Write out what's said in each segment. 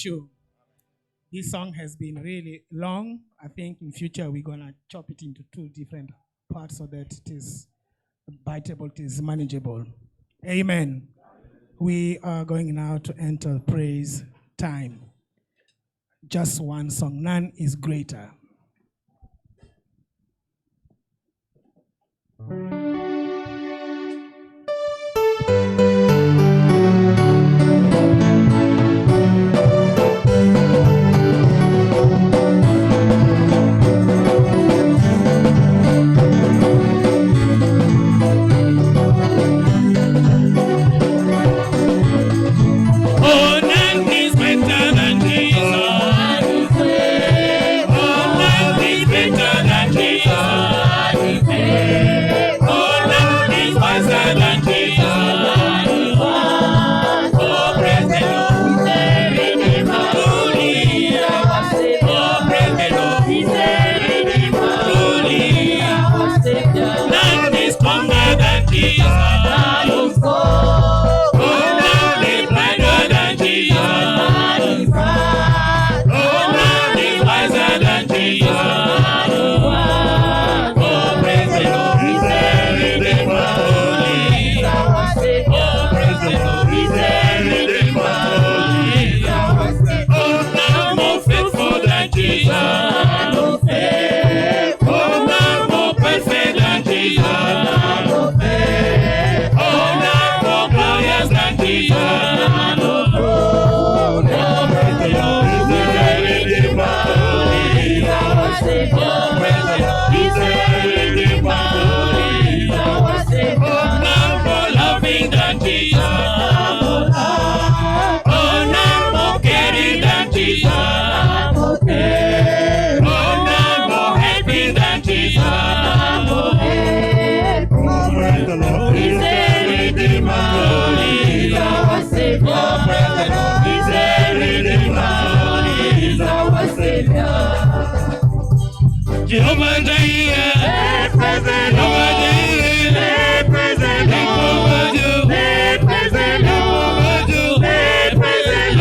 you. This song has been really long. I think in future we're gonna chop it into two different parts so that it is biteable, it is manageable. Amen. We are going now to enter praise time. Just one song, none is greater. Jehovah Jireh, present Jehovah Jireh, present Jehovah Jireh, present Jehovah Jireh, present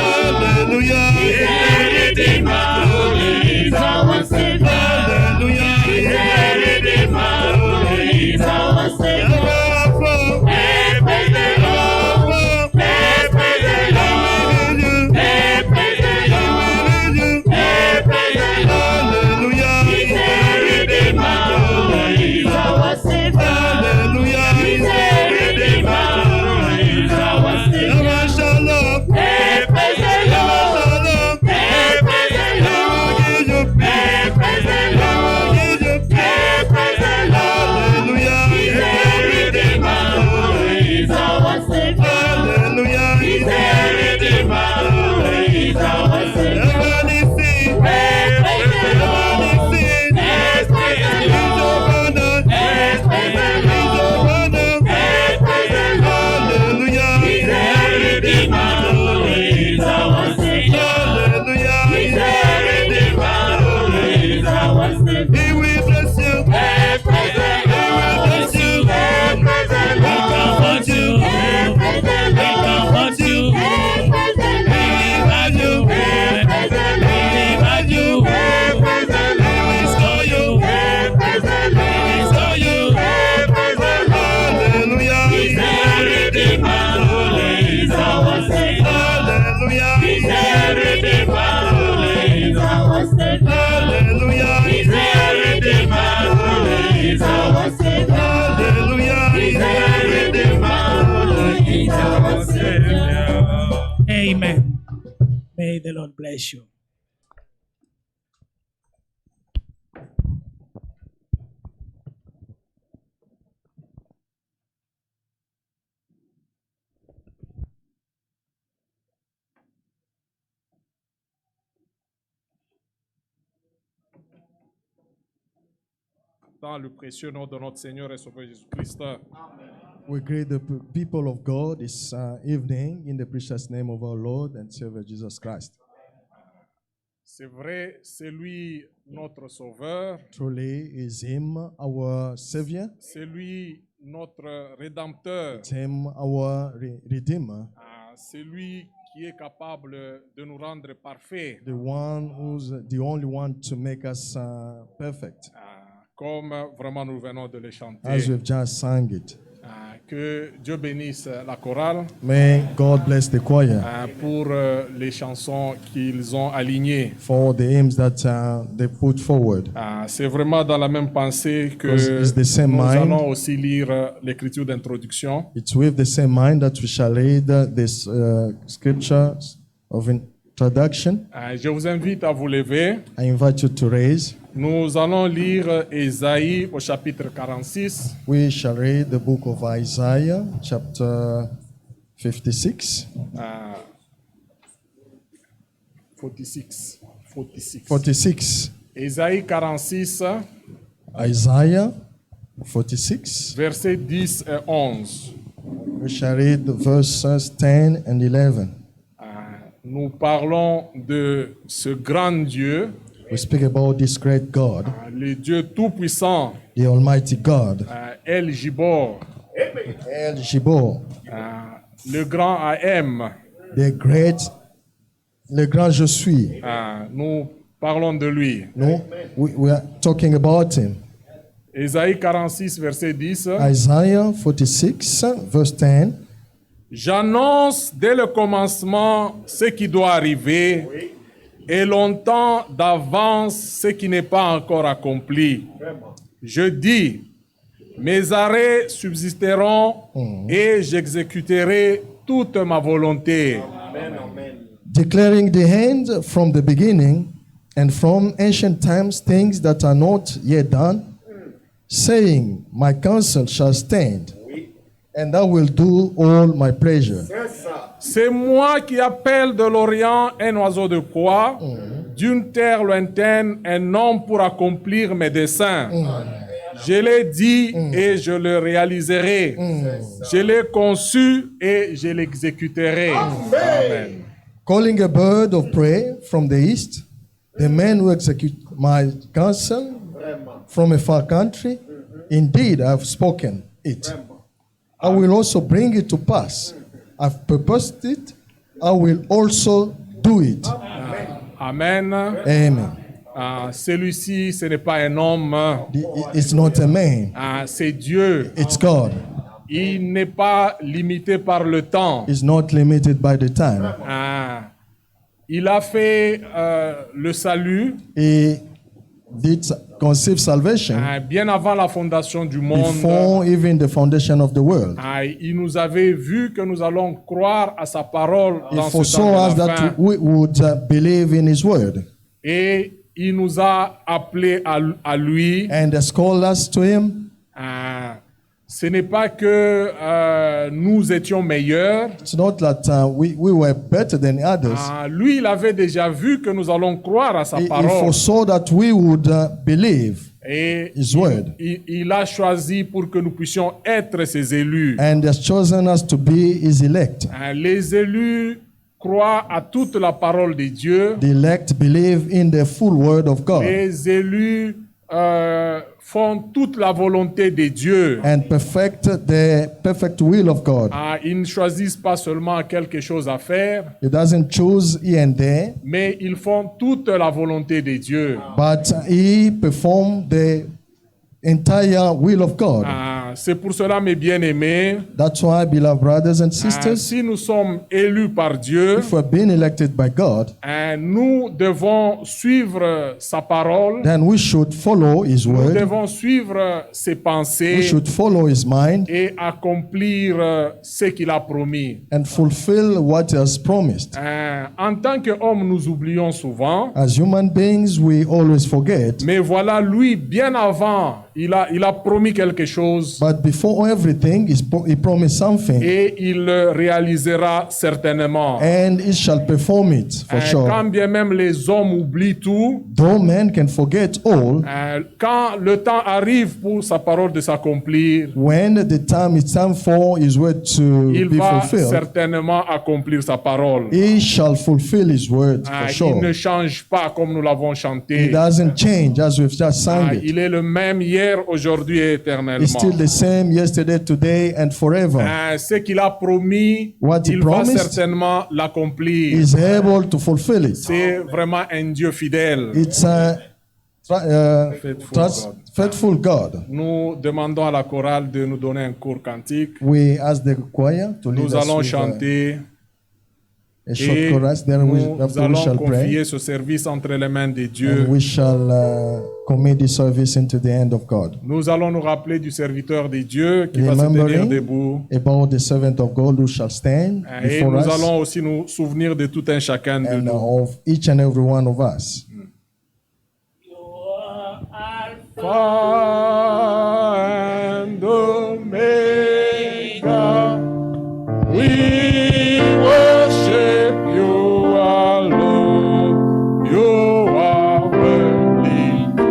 Hallelujah, Redeemer, is our Savior. Hallelujah, Redeemer, is our Savior. Amen. May the Lord bless you. Dans le précieux nom de notre Seigneur et Sauveur Jésus-Christ. We greet the people of God this evening in the precious name of our Lord and Savior Jesus Christ. C'est vrai, c'est lui notre Sauveur. Truly is Him our Savior. C'est lui notre Rédempteur. It's Him our Redeemer. C'est lui qui est capable de nous rendre parfaits, the one who's the only one to make us perfect, comme vraiment nous venons de le chanter. as we've just sang it. Que Dieu bénisse la chorale May God bless the choir pour les chansons qu'ils ont alignées. for the hymns that they put forward. C'est vraiment dans la même pensée que Because it's the same nous mind. allons aussi lire l'écriture d'introduction. It's with the same mind that we shall read this scriptures of introduction. Je vous invite à vous lever. I invite you to raise. Nous allons lire Ésaïe au chapitre 46. We shall read the book of Isaiah, chapter 56. 46. 46. Ésaïe 46, Isaiah 46. versets 10 et 11. We shall read the verses 10 and 11. Nous parlons de ce grand Dieu, We speak about this great God, le Dieu tout-puissant, the Almighty God, El Gibor, El Gibor, le grand AM. the great, le grand Je suis. Nous parlons de lui. No, we are talking about him. Ésaïe 46, verset 10. Isaiah 46, verse 10. J'annonce dès le commencement ce qui doit arriver et longtemps d'avance ce qui n'est pas encore accompli. Je dis, mes arrêts subsisteront et j'exécuterai toute ma volonté. Declaring the end from the beginning and from ancient times things that are not yet done, saying, my counsel shall stand, and I will do all my pleasure. C'est moi qui appelle de l'Orient un oiseau de proie, d'une terre lointaine un homme pour accomplir mes desseins. Je l'ai dit et je le réaliserai. Je l'ai conçu et je l'exécuterai. Amen. Calling a bird of prey from the east, the man who execute my counsel from a far country, indeed I have spoken it. I will also bring it to pass. I've purposed it, I will also do it. Amen. Amen. Celui-ci, ce n'est pas un homme, It's not a man, c'est Dieu. it's God. Il n'est pas limité par le temps. It's not limited by the time. Il a fait le salut He did conceive salvation bien avant la fondation du monde. before even the foundation of the world. Il nous avait vu que nous allons croire à sa parole He dans ce foresaw temps us de la fin. that we would believe in His word Et il nous a appelés à lui. and has called us to Him. Ce n'est pas que nous étions meilleurs. It's not that we were better than others. Lui, il avait déjà vu que nous allons croire à sa He parole. foresaw that we would believe Et His word il a choisi pour que nous puissions être ses élus. and has chosen us to be His elect. Les élus croient à toute la parole de Dieu. The elect believe in the full word of God Les élus font toute la volonté de Dieu. and perfect the perfect will of God. Ils ne choisissent pas seulement quelque chose à faire, He doesn't choose here and there, mais ils font toute la volonté de Dieu. but He performed the entire will of God. C'est pour cela, mes bien-aimés, That's why, beloved brothers and sisters, si nous sommes élus par Dieu, if we're being elected by God, nous devons suivre sa parole, then we should follow His nous word, devons suivre ses we pensées should follow His mind, et accomplir ce qu'il a promis. and fulfill what He has promised. En tant qu'hommes, nous oublions souvent, As human beings, we always forget, mais voilà, lui, bien avant, il a promis quelque chose but before everything, He promised something, et il le réalisera certainement. and He shall perform it for Quand sure. bien même les hommes oublient tout, Though man can forget all, quand le temps arrive pour sa parole de s'accomplir, when the time is time for His word to il be va fulfilled, certainement accomplir sa parole. He shall fulfill His word for Il ne sure. change pas comme nous l'avons He chanté. doesn't change, as we've just sung it. Il est le même hier, hier, aujourd'hui et is éternellement. still the same yesterday, today, and forever. Ce qu'il a promis, What he il va promised, certainement l'accomplir. Is able to fulfill it. C'est vraiment un Dieu fidèle. It's a faithful God. Nous demandons à la chorale de nous donner un court cantique. We ask the choir to lead Nous us allons with chanter a short et chorus. Then nous after we allons shall pray. confier ce service entre les mains de And Dieu. we shall commit the service into the hand of God. Nous allons nous rappeler du serviteur de Dieu qui va se tenir Remembering debout. about the servant of God who shall stand Et before nous us allons aussi nous souvenir de tout un chacun de and nous. of each and every one of us. Alpha and Omega, we worship you alone. You are worthy to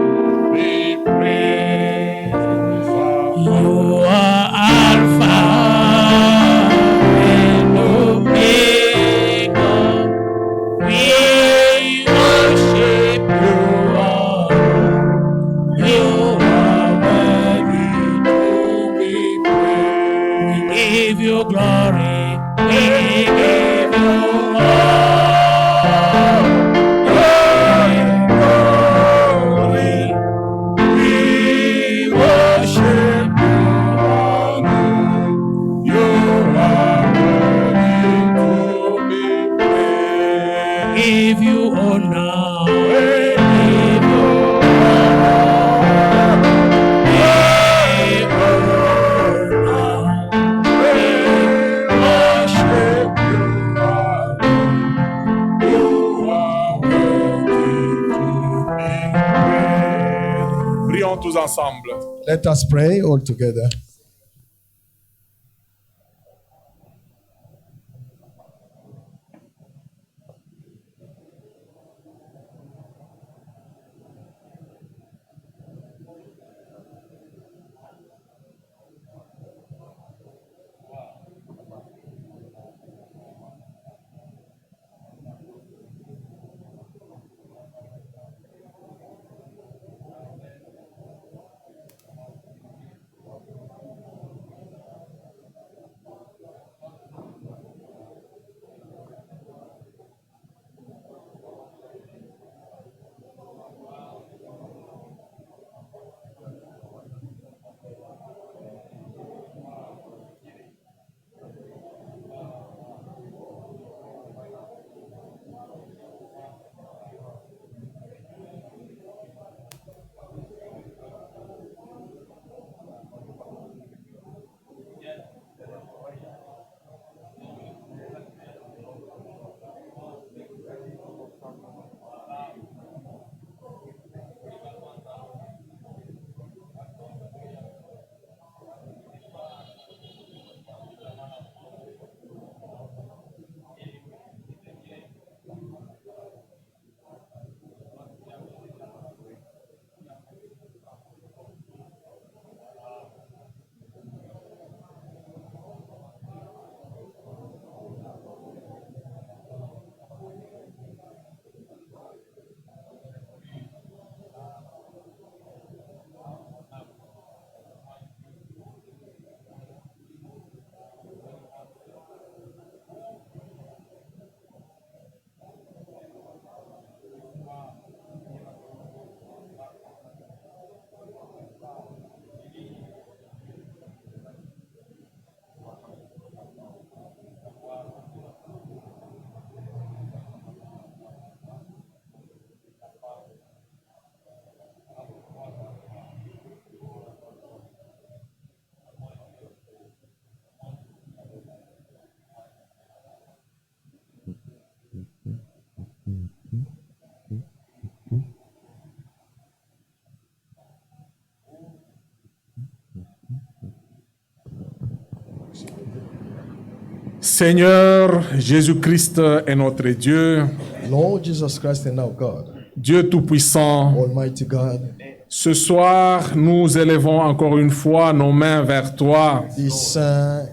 be praised. You are Alpha and Omega. We worship you, Lord. You are worthy to be praised. We give you glory. We give you glory. We worship you, Lord. You are worthy to be praised. Give you honor. Prions tous ensemble. Let us pray all together. Seigneur Jésus-Christ est notre Dieu, Lord Jesus Christ and our God, Dieu Tout-Puissant. Almighty God, Ce soir, nous élevons encore une fois nos mains vers toi. this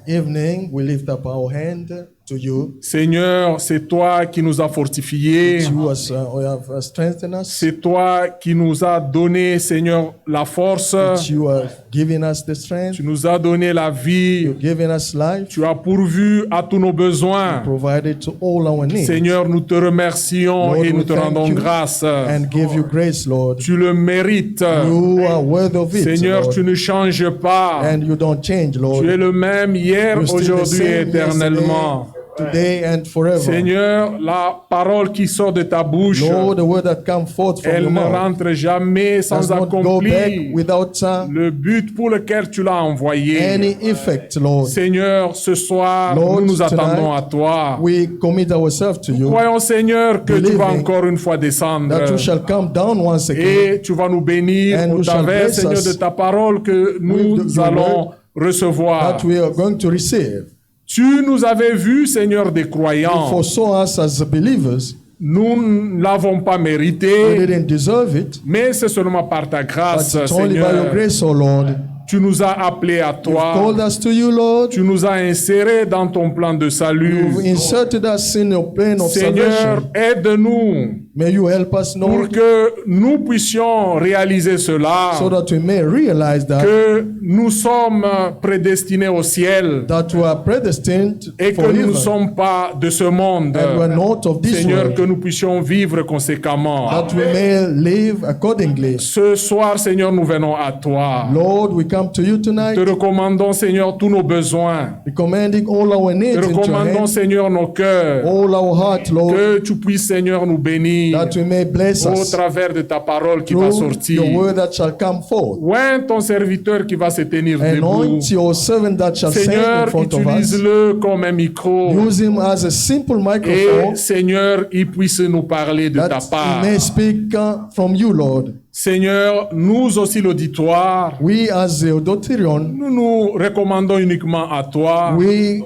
evening we lift up our hand to you. Seigneur, c'est toi qui nous as fortifiés. You have strengthened us. C'est toi qui nous as donné, Seigneur, la force. You have given us the strength. Tu nous as donné la vie. You've given us life. Tu as pourvu à tous nos besoins. Provided to all our needs. Seigneur, nous te remercions Lord, et nous we te thank rendons you grâce. and give you grace, Lord. Tu le mérites. You are worthy of it, Seigneur, Lord. tu ne changes pas. And you don't change, Lord. Tu es le même hier, You're still the aujourd'hui et same éternellement. Today and forever. Seigneur, la parole qui sort de ta bouche, Lord, the word that comes forth from elle your ne mouth rentre jamais does sans not go back accomplir without le but pour lequel tu l'as envoyé. any effect, Lord. Seigneur, ce soir, Lord, nous nous attendons tonight, à toi. We commit ourselves to you, Croyons, Seigneur, que tu vas believing encore une fois descendre that you shall come down once again. et tu vas nous bénir And au you shall travers, bless Seigneur, us de ta parole que nous with your allons word recevoir. that we are going to receive. Tu nous avais vus, Seigneur, des croyants. For so us as believers, Nous ne l'avons pas we mérité, didn't deserve it, mais c'est seulement par ta but grâce, it's only by your Seigneur. grace, O Lord. Tu nous as appelés à You've called toi. us to you, Lord. Tu nous as insérés dans ton plan de salut. You've inserted us in your plan of Seigneur, salvation. aide-nous May you help us, pour Lord, que nous puissions réaliser cela, so that we may realize que nous sommes prédestinés au ciel that we are predestined et que for nous ne heaven, sommes pas de ce monde. and we are not of this Seigneur, que world, nous puissions vivre conséquemment. that we may live accordingly. Ce soir, Seigneur, nous venons à toi. Lord, we come to you tonight, Te recommandons, Seigneur, tous nos besoins. recommending all our Te needs into your recommandons, hands, Seigneur, nos cœurs. all our heart, Lord, Que tu puisses, Seigneur, nous bénir that we may bless au us travers de ta parole qui va through sortir. your word that shall come forth. Oint ton serviteur qui va se tenir debout. Anoint your servant that shall stand Seigneur, in front of us. utilise-le comme un micro. Use him as a simple Et microphone, Seigneur, il puisse nous parler de ta that part. he may speak from you, Lord. Seigneur, nous aussi l'auditoire, We as the auditorium, nous nous recommandons uniquement à toi. we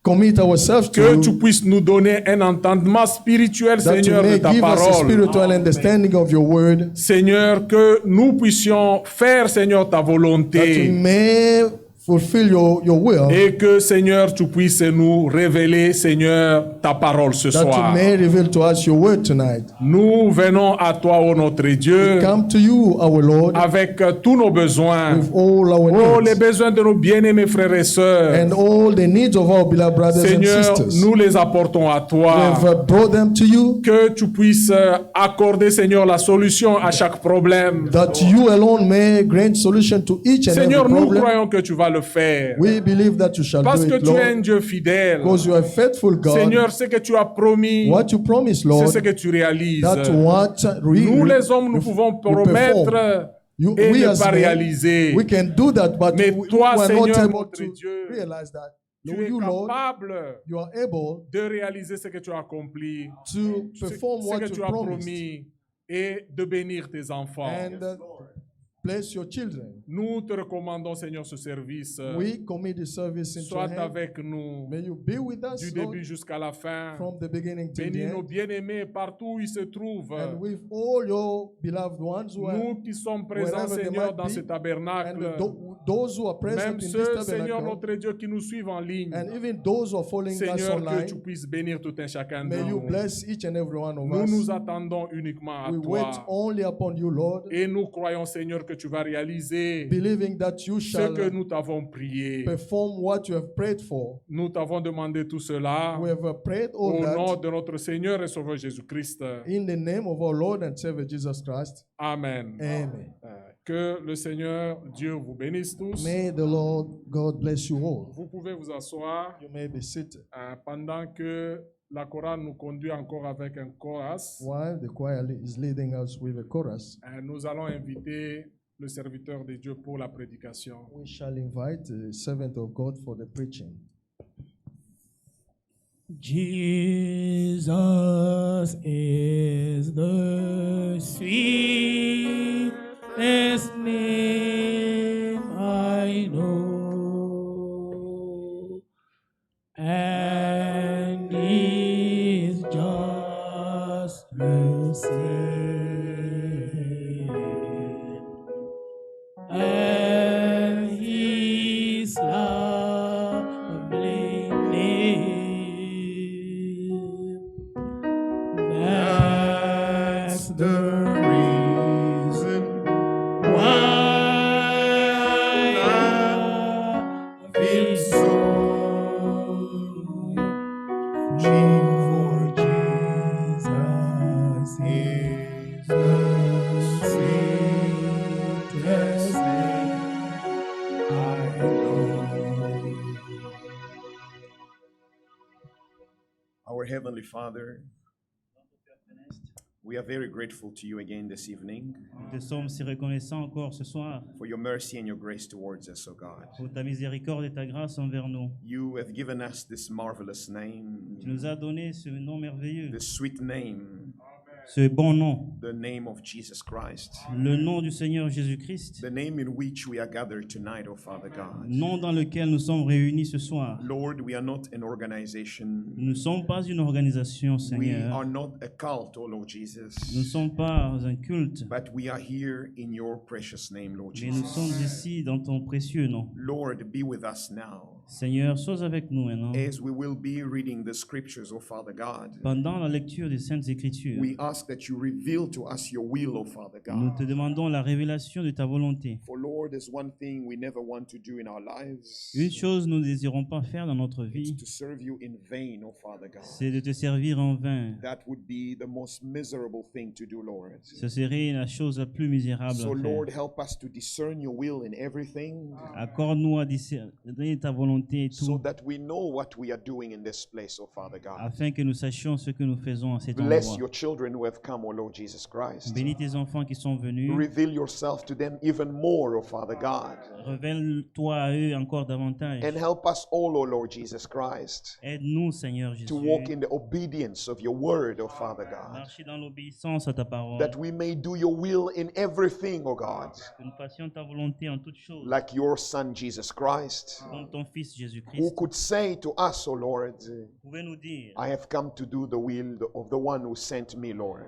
commit ourselves to Que tu you, puisses nous donner un entendement spirituel, that you Seigneur, de may ta give us a parole. spiritual understanding of your word, Seigneur, que nous puissions faire, Seigneur, ta that we volonté. may fulfill your will, Et que, Seigneur, tu puisses nous révéler, Seigneur, ta parole ce that you soir. may reveal to us your word tonight. Nous venons à toi, ô notre Dieu, Come to you, our Lord, avec tous nos besoins. with all our Oh, les needs besoins de nos bien-aimés frères et sœurs. and all the needs of our beloved brothers and Seigneur, sisters. nous les apportons à We toi. have brought them to you, Que tu puisses accorder, Seigneur, la solution à chaque problème. that you alone may grant solution to each and Seigneur, every nous problem. croyons que tu vas le faire. We believe that you shall Parce do que it, tu es un Lord, Dieu fidèle. because you are a faithful God. Seigneur, ce que tu as promis, What you promised, c'est Lord, ce que tu réalises. that what Nous, les hommes, nous pouvons promettre et we ne as pas men, réaliser. we can do that, but Mais we toi, are Seigneur, not able notre to Dieu, realize that. Tu No, es you, Lord, capable you are able de réaliser ce que tu as accompli, to perform ce what que you tu as promised promis et de bénir tes enfants. and bless your children. Nous te recommandons, Seigneur, ce service. We commit the service into your Sois hand. avec nous May you be with us, du Lord, début jusqu'à la fin. from the beginning to the Bénis nos end. bien-aimés partout où ils se trouvent. And with all your beloved ones who are, Nous qui sommes présents, wherever they Seigneur, might dans be, ce and tabernacle. those who are present Même in this ceux, Seigneur, tabernacle, notre Dieu, qui nous suivent en ligne. and even those who are following us Seigneur, que online, tu puisses bénir tout un chacun de may you nous. bless each and every one of Nous us. nous attendons uniquement à We wait toi. only upon you, Lord, Et nous croyons, Seigneur, que tu vas réaliser believing that you ce shall que nous t'avons prié. perform what you have prayed for. Nous t'avons demandé tout cela We have prayed all au nom that de notre Seigneur et Sauveur Jésus-Christ. in the name of our Lord and Savior Jesus Christ. Amen. Amen. Que le Seigneur Dieu vous bénisse tous. May the Lord God bless you all. Vous pouvez vous asseoir You may be seated pendant que la chorale nous conduit encore avec un chorus. while the choir is leading us with a chorus. Nous allons inviter le serviteur de Dieu pour la prédication. We shall invite the servant of God for the preaching. Jesus is the sweetest name I know, and He's just the same, and His lovely name For Jesus is the sweetest name I know. Our Heavenly Father, we are very grateful to you again this evening Nous te sommes si reconnaissants encore ce soir for your mercy and your grace towards us, O God. pour ta miséricorde et ta grâce envers nous. You have given us this marvelous name, Tu nous as donné ce nom merveilleux, this sweet name, ce bon nom, the name of Jesus Christ, le nom du Seigneur Jésus-Christ, the name in which we are gathered tonight, O Father God. nom dans lequel nous sommes réunis ce soir. Lord, we are not an organization. Nous ne sommes pas une organisation, We Seigneur. are not a cult, O Lord Jesus. Nous ne sommes pas un culte, But we are here in your precious name, Lord mais nous sommes Jesus. ici dans ton précieux nom. Lord, be with us now Seigneur, sois avec nous maintenant. as we will be reading the scriptures, O Father God. Pendant la lecture des Saintes Écritures, We ask that you reveal to us your will, O Father nous God. te demandons la révélation de ta volonté. For Lord, there's one thing we never want to do in our lives. Une chose nous ne désirons pas faire dans notre It's vie, to serve you in vain, O Father God. c'est de te servir en vain. That would be the most miserable thing to do, Lord. Ce serait la chose la plus misérable So à faire. Lord, help us to discern your will in everything Accorde-nous à discerner ta volonté et so tout, that we know what we are doing in this place, O Father God. afin que nous sachions ce que nous faisons à cet Bless endroit. your children who have come, O Lord Jesus Christ. Bénis tes enfants qui sont venus. Reveal yourself to them even more, O Father God. Révèle-toi à eux encore davantage. And help us all, O Lord Jesus Christ, Aide-nous, Seigneur to Jésus, walk in the obedience of your word, O Father God. marcher dans l'obéissance à ta parole, That we may do your will in everything, O God, que nous fassions ta volonté en toutes choses, like your Son Jesus Christ, comme ton Fils who Jésus-Christ. could say to us, O Lord, Pouvez nous dire, I have come to do the will of the one who sent me, Lord.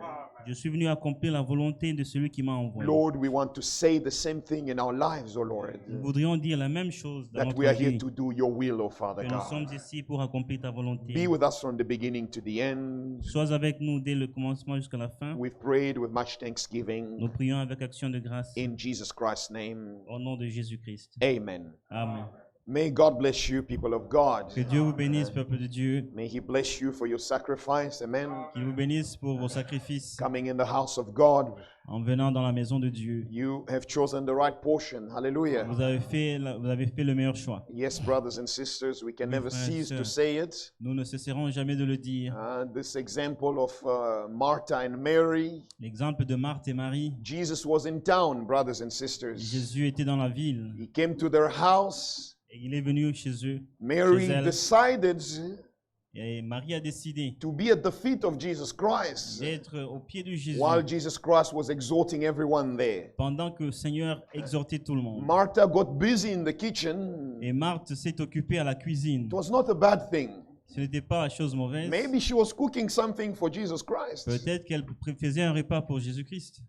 je suis venu accomplir la volonté de celui qui m'a envoyé. Lord, we want to say the same thing in our lives, O Lord, Nous voudrions dire la même chose dans that notre we are here vie, to do your will, O Father que nous sommes God. ici pour accomplir ta volonté. Be with us from the beginning to the end. Sois avec nous dès le commencement jusqu'à la fin. We've prayed with much thanksgiving Nous prions avec action de grâce in Jesus Christ's name. au nom de Jésus-Christ. Amen. Amen. May God bless you, people of God. Que Dieu vous bénisse, peuple de Dieu. May He bless you for your sacrifice. Amen. Qu'il vous bénisse pour vos sacrifices Coming in the house of God, en venant dans la maison de Dieu. you have chosen the right portion. Hallelujah. Vous avez fait le meilleur choix. Yes, brothers and sisters, we can never frères et cease to sœurs. say it. Nous ne cesserons jamais de le dire. This example of Martha and Mary. L'exemple de Marthe et Marie. Jesus was in town, brothers and sisters. Jésus était dans la ville He came to their house. et il est venu chez eux. Mary Chez elle. decided Et Marie a décidé to be at the feet of Jesus Christ d'être au pied de Jésus while Jesus Christ was exhorting everyone there. pendant que le Seigneur exhortait tout le monde. Martha got busy in the kitchen. Et Marthe s'est occupée à la cuisine. It was not a bad thing. Ce n'était pas la chose mauvaise. Maybe she was cooking something for Jesus Christ. Peut-être qu'elle faisait un repas pour Jésus-Christ.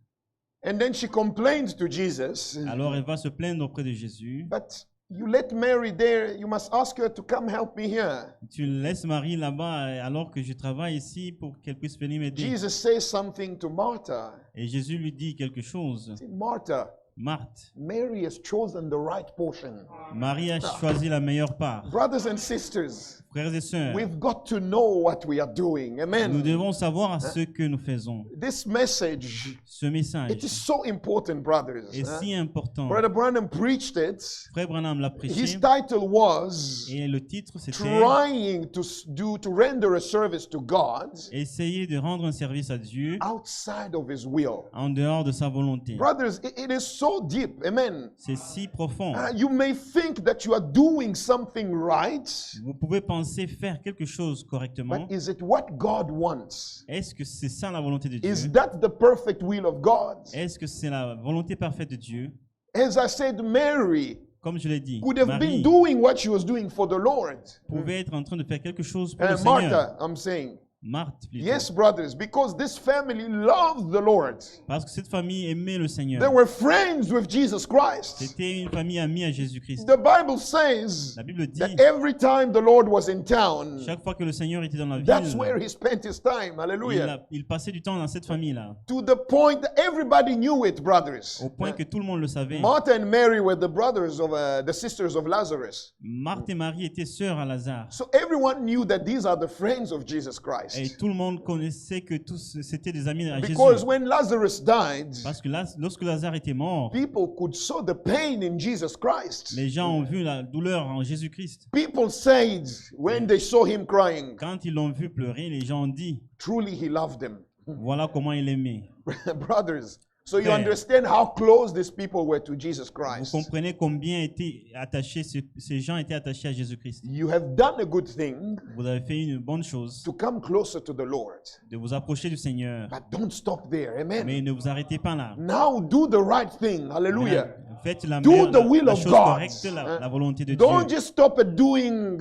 And then she complained to Jesus. Alors elle va se plaindre auprès de Jésus. But you let Mary there, you must ask her to come help me here. Tu laisses Marie là-bas alors que je travaille ici pour qu'elle puisse venir m'aider. Jesus says something to Martha. Et Jésus lui dit quelque chose. He said, Martha, Marthe, Mary has chosen the right portion. Marie a choisi la meilleure part. Brothers and sisters, Frères et sœurs, we've got to know what we are doing. nous Amen. devons savoir ce que nous faisons. This message, Ce message it is so important, brothers. est si important. Brother Branham preached it. Frère Branham l'a prêché His title was et le titre c'était Trying to render a service to God Essayer de rendre un service à Dieu outside of His will. en dehors de sa volonté. Brothers, it is so deep. Amen. C'est si profond. You may think that you are doing something right, Vous pouvez penser faire quelque chose correctement. but is it what God wants? Est-ce que c'est ça la volonté de Is Dieu? that the perfect will of God? Est-ce que c'est la volonté parfaite de Dieu? As I said, Mary Comme je l'ai dit, could have been Marie doing what she was doing for the Lord. pouvait être en train de faire quelque chose pour le And Seigneur. Martha, I'm saying, Marthe plutôt. Yes, brothers, because this family loved the Lord. Parce que cette famille aimait le Seigneur. They were friends with Jesus Christ. C'était une famille amie à Jésus-Christ. The Bible says La Bible dit, that every time the Lord was in town, chaque fois que le Seigneur était dans la that's ville, where he spent his time. Hallelujah. il passait du temps dans cette famille-là, To the point that everybody knew it, brothers. au point que tout le monde le savait. Martha and Mary were the brothers of the sisters of Lazarus. Marthe et Marie étaient sœurs à Lazare. So everyone knew that these are the friends of Jesus Et Christ. tout le monde connaissait que tous c'était des amis à Because Jésus. when Lazarus died, Parce que là, lorsque Lazare était mort, people could saw the pain in Jesus Christ. les gens ont vu la douleur en Jésus-Christ. People said when they saw him crying, Quand ils l'ont vu pleurer, les gens ont dit, truly he loved them. voilà comment il aimait. Brothers, so you Frères. understand how close these people were to Jesus Vous Christ. comprenez combien ces gens étaient attachés à Jésus-Christ. You have done a good thing Vous avez fait une bonne chose to come closer to the Lord, de vous approcher du Seigneur, but don't stop there. mais Amen. ne vous arrêtez pas là. Now do the right thing. Hallelujah. Faites la, Do the will la of chose God. correcte, la volonté de Dieu. Don't just stop at doing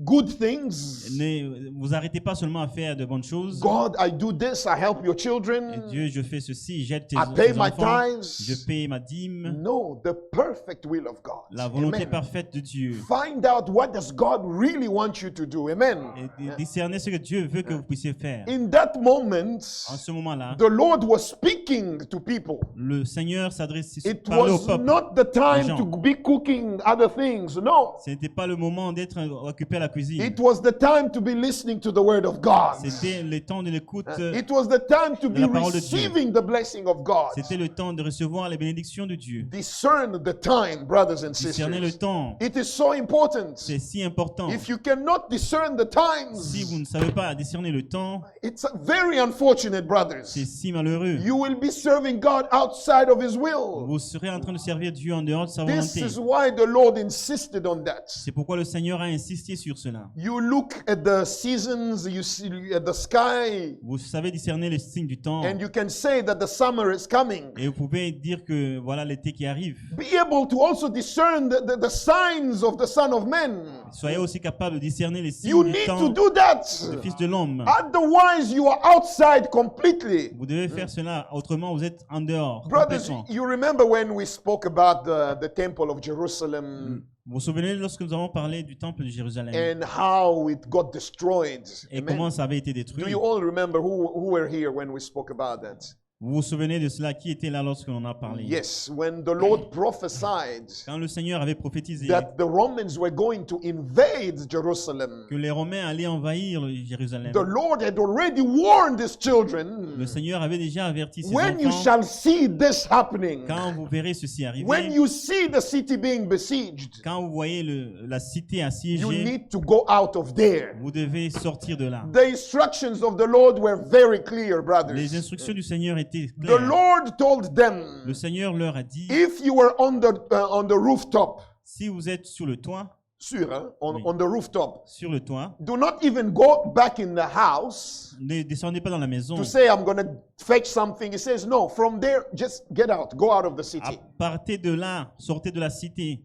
good things. Ne vous arrêtez pas seulement à faire de bonnes choses. God, I do this, I help your Et children. Dieu, je fais ceci, j'aide tes, I pay tes my enfants, tithes. je paye ma dîme. No, the perfect will of God. La volonté Amen. parfaite de Dieu. Find out what does God really want you to do. Amen. Et discerner ce que Dieu veut que vous puissiez faire. In that moment, En ce moment-là, the Lord was speaking to people. le Seigneur s'adressait, It parlait au was peuple. not the time gens. to be cooking other things. No. Ce n'était pas le moment d'être occupé à la cuisine. It was the time to be listening to the word of God. C'était le temps de l'écoute. It was the time to be la parole de Dieu. receiving the blessing of God. C'était le temps de recevoir les bénédictions de Dieu. Discern the time, brothers and Discerner le sisters. temps. It is so important. C'est si important. If you cannot discern the Si vous times, ne savez pas discerner le temps, it's very unfortunate, brothers. c'est si malheureux. You will be serving God outside of His will. Vous serez en train de servir Dieu en dehors de sa This volonté. is why the Lord insisted on that. C'est pourquoi le Seigneur a insisté sur cela. You look at the seasons, you see at the sky, Vous savez discerner les signes du temps. and you can say that the summer is coming. Et vous pouvez dire que voilà l'été qui arrive. Be able to also discern the signs of the Son of Man. Soyez aussi capable de discerner les You signes du need temps to do that. du Fils de l'homme. Otherwise, you are outside completely. Vous devez faire cela, autrement vous êtes en dehors. Brothers, Complètement. you remember when we spoke about the temple of Jerusalem Vous vous souvenez lorsque nous avons parlé du temple de Jérusalem and how it got destroyed? et Amen. comment ça avait été détruit? Do you all remember who were here when we spoke about that? Vous vous souvenez de cela? Qui était là lorsque l'on a parlé? Yes, when the Lord prophesied Quand le Seigneur avait prophétisé that the Romans were going to invade Jerusalem, que les Romains allaient envahir Jérusalem, the Lord had already warned his children. le Seigneur avait déjà averti ses When you enfants. shall see this happening, Quand vous verrez ceci arriver, when you see the city being besieged, quand vous voyez la cité you assiégée, need to go out of there. vous devez sortir de là. The instructions of the Lord were very clear, Les brothers. instructions du Seigneur étaient The claires. Lord told Le them, Seigneur leur a dit, if you were on the rooftop, si vous êtes sur le toit, sur, hein, Oui. on the rooftop, sur le toit, do not even go back in the house ne descendez pas dans la maison. to say, I'm going to fetch something. He says, no, from there, just get out, go out of the city. Partez de là, sortez de la cité.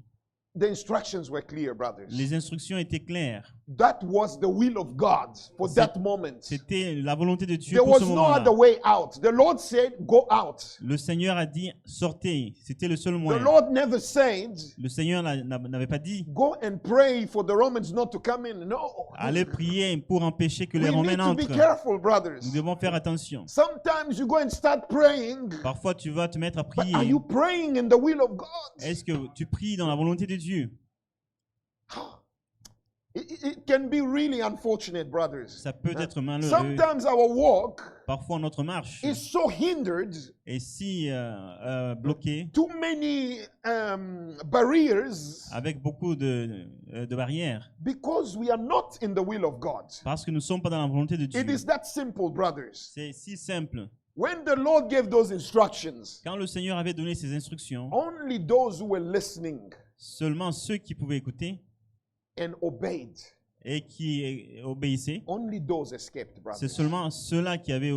The instructions were clear, brothers. Les instructions étaient claires. That was the will of God for that moment. C'était la volonté de Dieu There pour was ce no moment-là. other way out. The Lord said, go out. Le Seigneur a dit, sortez. C'était le seul The moyen. Lord never said, Le Seigneur n'avait pas dit, go and pray for the Romans not to come in. No. allez prier pour empêcher que les We Romains need to be entrent. careful, brothers. Nous devons faire attention. Sometimes you go and start praying, Parfois, tu vas te mettre à but are prier. you praying in the will of God? Est-ce que tu pries dans la volonté de Dieu? It can be really unfortunate, brothers. Ça peut être malheureux. Sometimes our walk Parfois, notre marche is so hindered, est si bloquée, too many barriers, avec beaucoup de barrières, because we are not in the will of God. parce que nous ne sommes pas dans la volonté de Dieu. It is that simple, brothers. C'est si simple. When the Lord gave those instructions, Quand le Seigneur avait donné ses instructions, only those who were listening seulement ceux qui pouvaient écouter and obeyed, et qui obéissaient, only those escaped, c'est brothers. seulement ceux-là qui avaient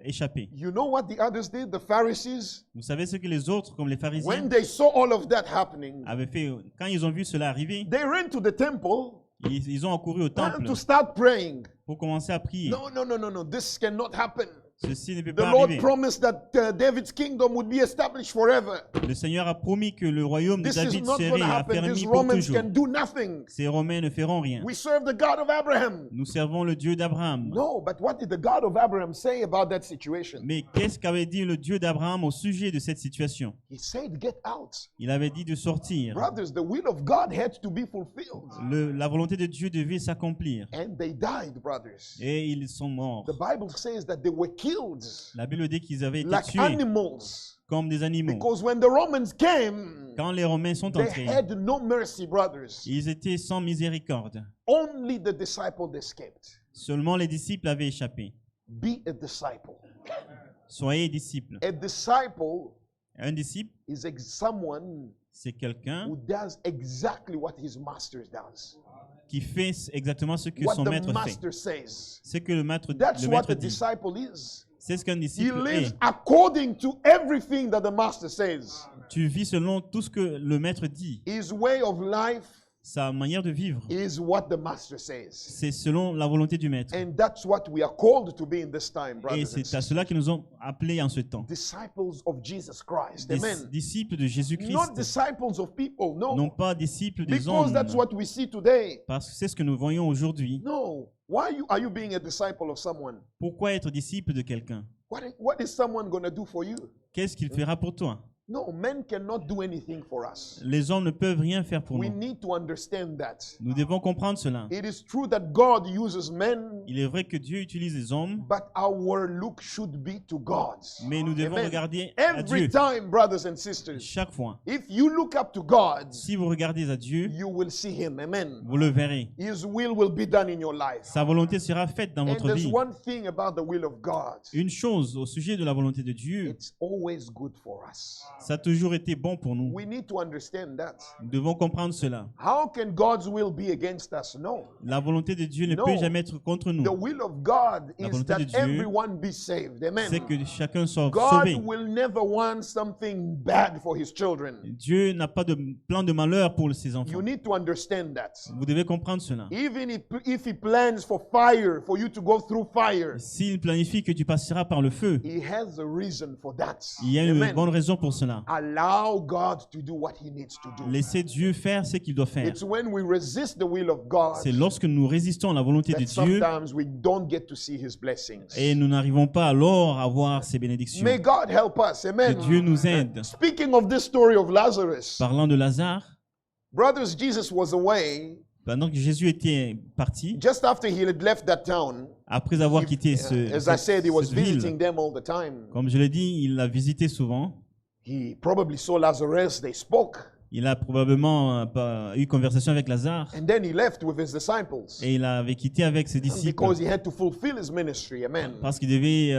échappé. You know what the others did, the Pharisees? Vous savez ce que les autres, comme les When pharisiens, they saw all of that happening, avaient fait quand ils ont vu cela arriver? they ran to the temple Ils ont accouru au and temple to start praying. pour commencer à prier. No. This cannot happen. Ceci ne peut The pas Lord arriver. promised that David's kingdom would be established forever. Le Seigneur a promis que le royaume de This is David not going serait to happen. affermi These pour Romans toujours. can do nothing. Ces Romains ne feront rien. We serve the God of Abraham. Nous servons le Dieu d'Abraham. No, but what did the God of Abraham say about that situation? Mais qu'est-ce qu'avait dit le Dieu d'Abraham au sujet de cette situation? He said, get out. Il avait dit de sortir. Brothers, the will of God had to be fulfilled. La volonté de Dieu devait s'accomplir. And they died, brothers. Et ils sont morts. The Bible says that they were killed La Bible dit qu'ils avaient été like tués animals. comme des animaux. Because when the Romans came, Quand les Romains sont they entrés, had no mercy, brothers. ils étaient sans miséricorde. Only the disciple escaped. Seulement les disciples avaient échappé. Be a disciple. Soyez disciples. A disciple Un disciple, is someone c'est quelqu'un who does exactly what his master does. qui fait exactement ce que What son the maître fait. master says. Ce que le maître That's what a dit. disciple is. C'est ce qu'un He disciple lives est. according to everything that the master says. Tu vis selon tout ce que le maître dit. His way of life Sa manière de vivre, is what the master says. c'est selon la volonté du maître. And that's what we are called to be in this time, Et brothers and c'est à sisters. cela qu'ils nous ont appelés en ce temps. Disciples of Jesus Christ. Des Amen. disciples de Not Jésus-Christ, disciples of people, non no. pas disciples des Because hommes. that's what we see today. Parce que c'est ce que nous voyons aujourd'hui. No. Why are you being a disciple of someone? Pourquoi être disciple de quelqu'un? What is someone going to do for you? Qu'est-ce qu'il fera pour toi? No, men cannot do anything for us. Les hommes ne peuvent rien faire pour We nous. need to understand that. Nous devons comprendre cela. It is true that God uses men, Il est vrai que Dieu utilise les hommes, but our look should be to God. mais nous devons Amen. regarder à Every Dieu time, brothers and sisters, chaque fois. if you look up to God, Si vous regardez à Dieu, you will see Him. Amen. vous le verrez. His will be done in your life. Sa volonté sera faite dans And votre there's vie. one thing about the will of God. Une chose au sujet de la volonté de Dieu, It's always good for us. ça a toujours été bon pour nous. We need to understand that. Nous devons comprendre cela. How can God's will be against us? No. La volonté de Dieu ne No. peut jamais être contre nous. The will of God La is volonté de that Dieu, everyone be saved. Amen. C'est que chacun soit God sauvé. will never want something bad for His children. Dieu n'a pas de plan de malheur pour ses enfants. You need to understand that. Vous devez comprendre cela. Even if He plans for fire, for you to go through fire, S'il planifie que tu passeras par le feu, He has a reason for that. il y a une Amen. bonne raison pour cela. Allow God to do what He needs to do. Laissez Dieu faire ce qu'il doit faire. It's when we resist the will of God C'est lorsque nous résistons à la volonté de that Dieu sometimes we don't get to see His blessings. et nous n'arrivons pas alors à voir ses bénédictions. May God help us. Amen. Que Dieu nous aide. Speaking of this story of Lazarus, Parlant de Lazare, brothers, Jesus was away pendant que Jésus était parti, just after he had left that town. après avoir quitté As I said, he was cette ville, visiting them all the time. comme je l'ai dit, il l'a visité souvent. He probably saw Lazarus, they spoke, Il a probablement eu conversation avec Lazare and then he left with his disciples et il avait quitté avec ses disciples because he had to fulfill his ministry. Amen. parce qu'il devait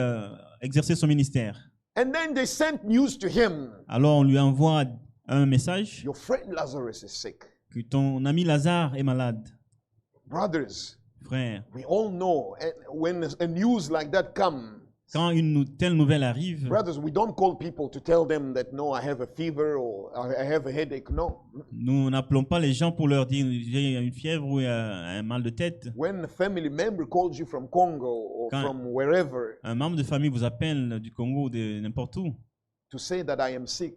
exercer son ministère. And then they sent news to him. Alors on lui envoie un message Your friend Lazarus is sick. que ton ami Lazare est malade. Brothers, Frère, we all know when a news like that comes, quand une telle nouvelle arrive, brothers, we don't call people to tell them that, no, I have a fever or I have a headache. No. nous n'appelons pas les gens pour leur dire j'ai une fièvre ou un mal de tête. When a family member calls you from Congo or Quand- from wherever Un membre de famille vous appelle du Congo ou de n'importe où to say that I am sick,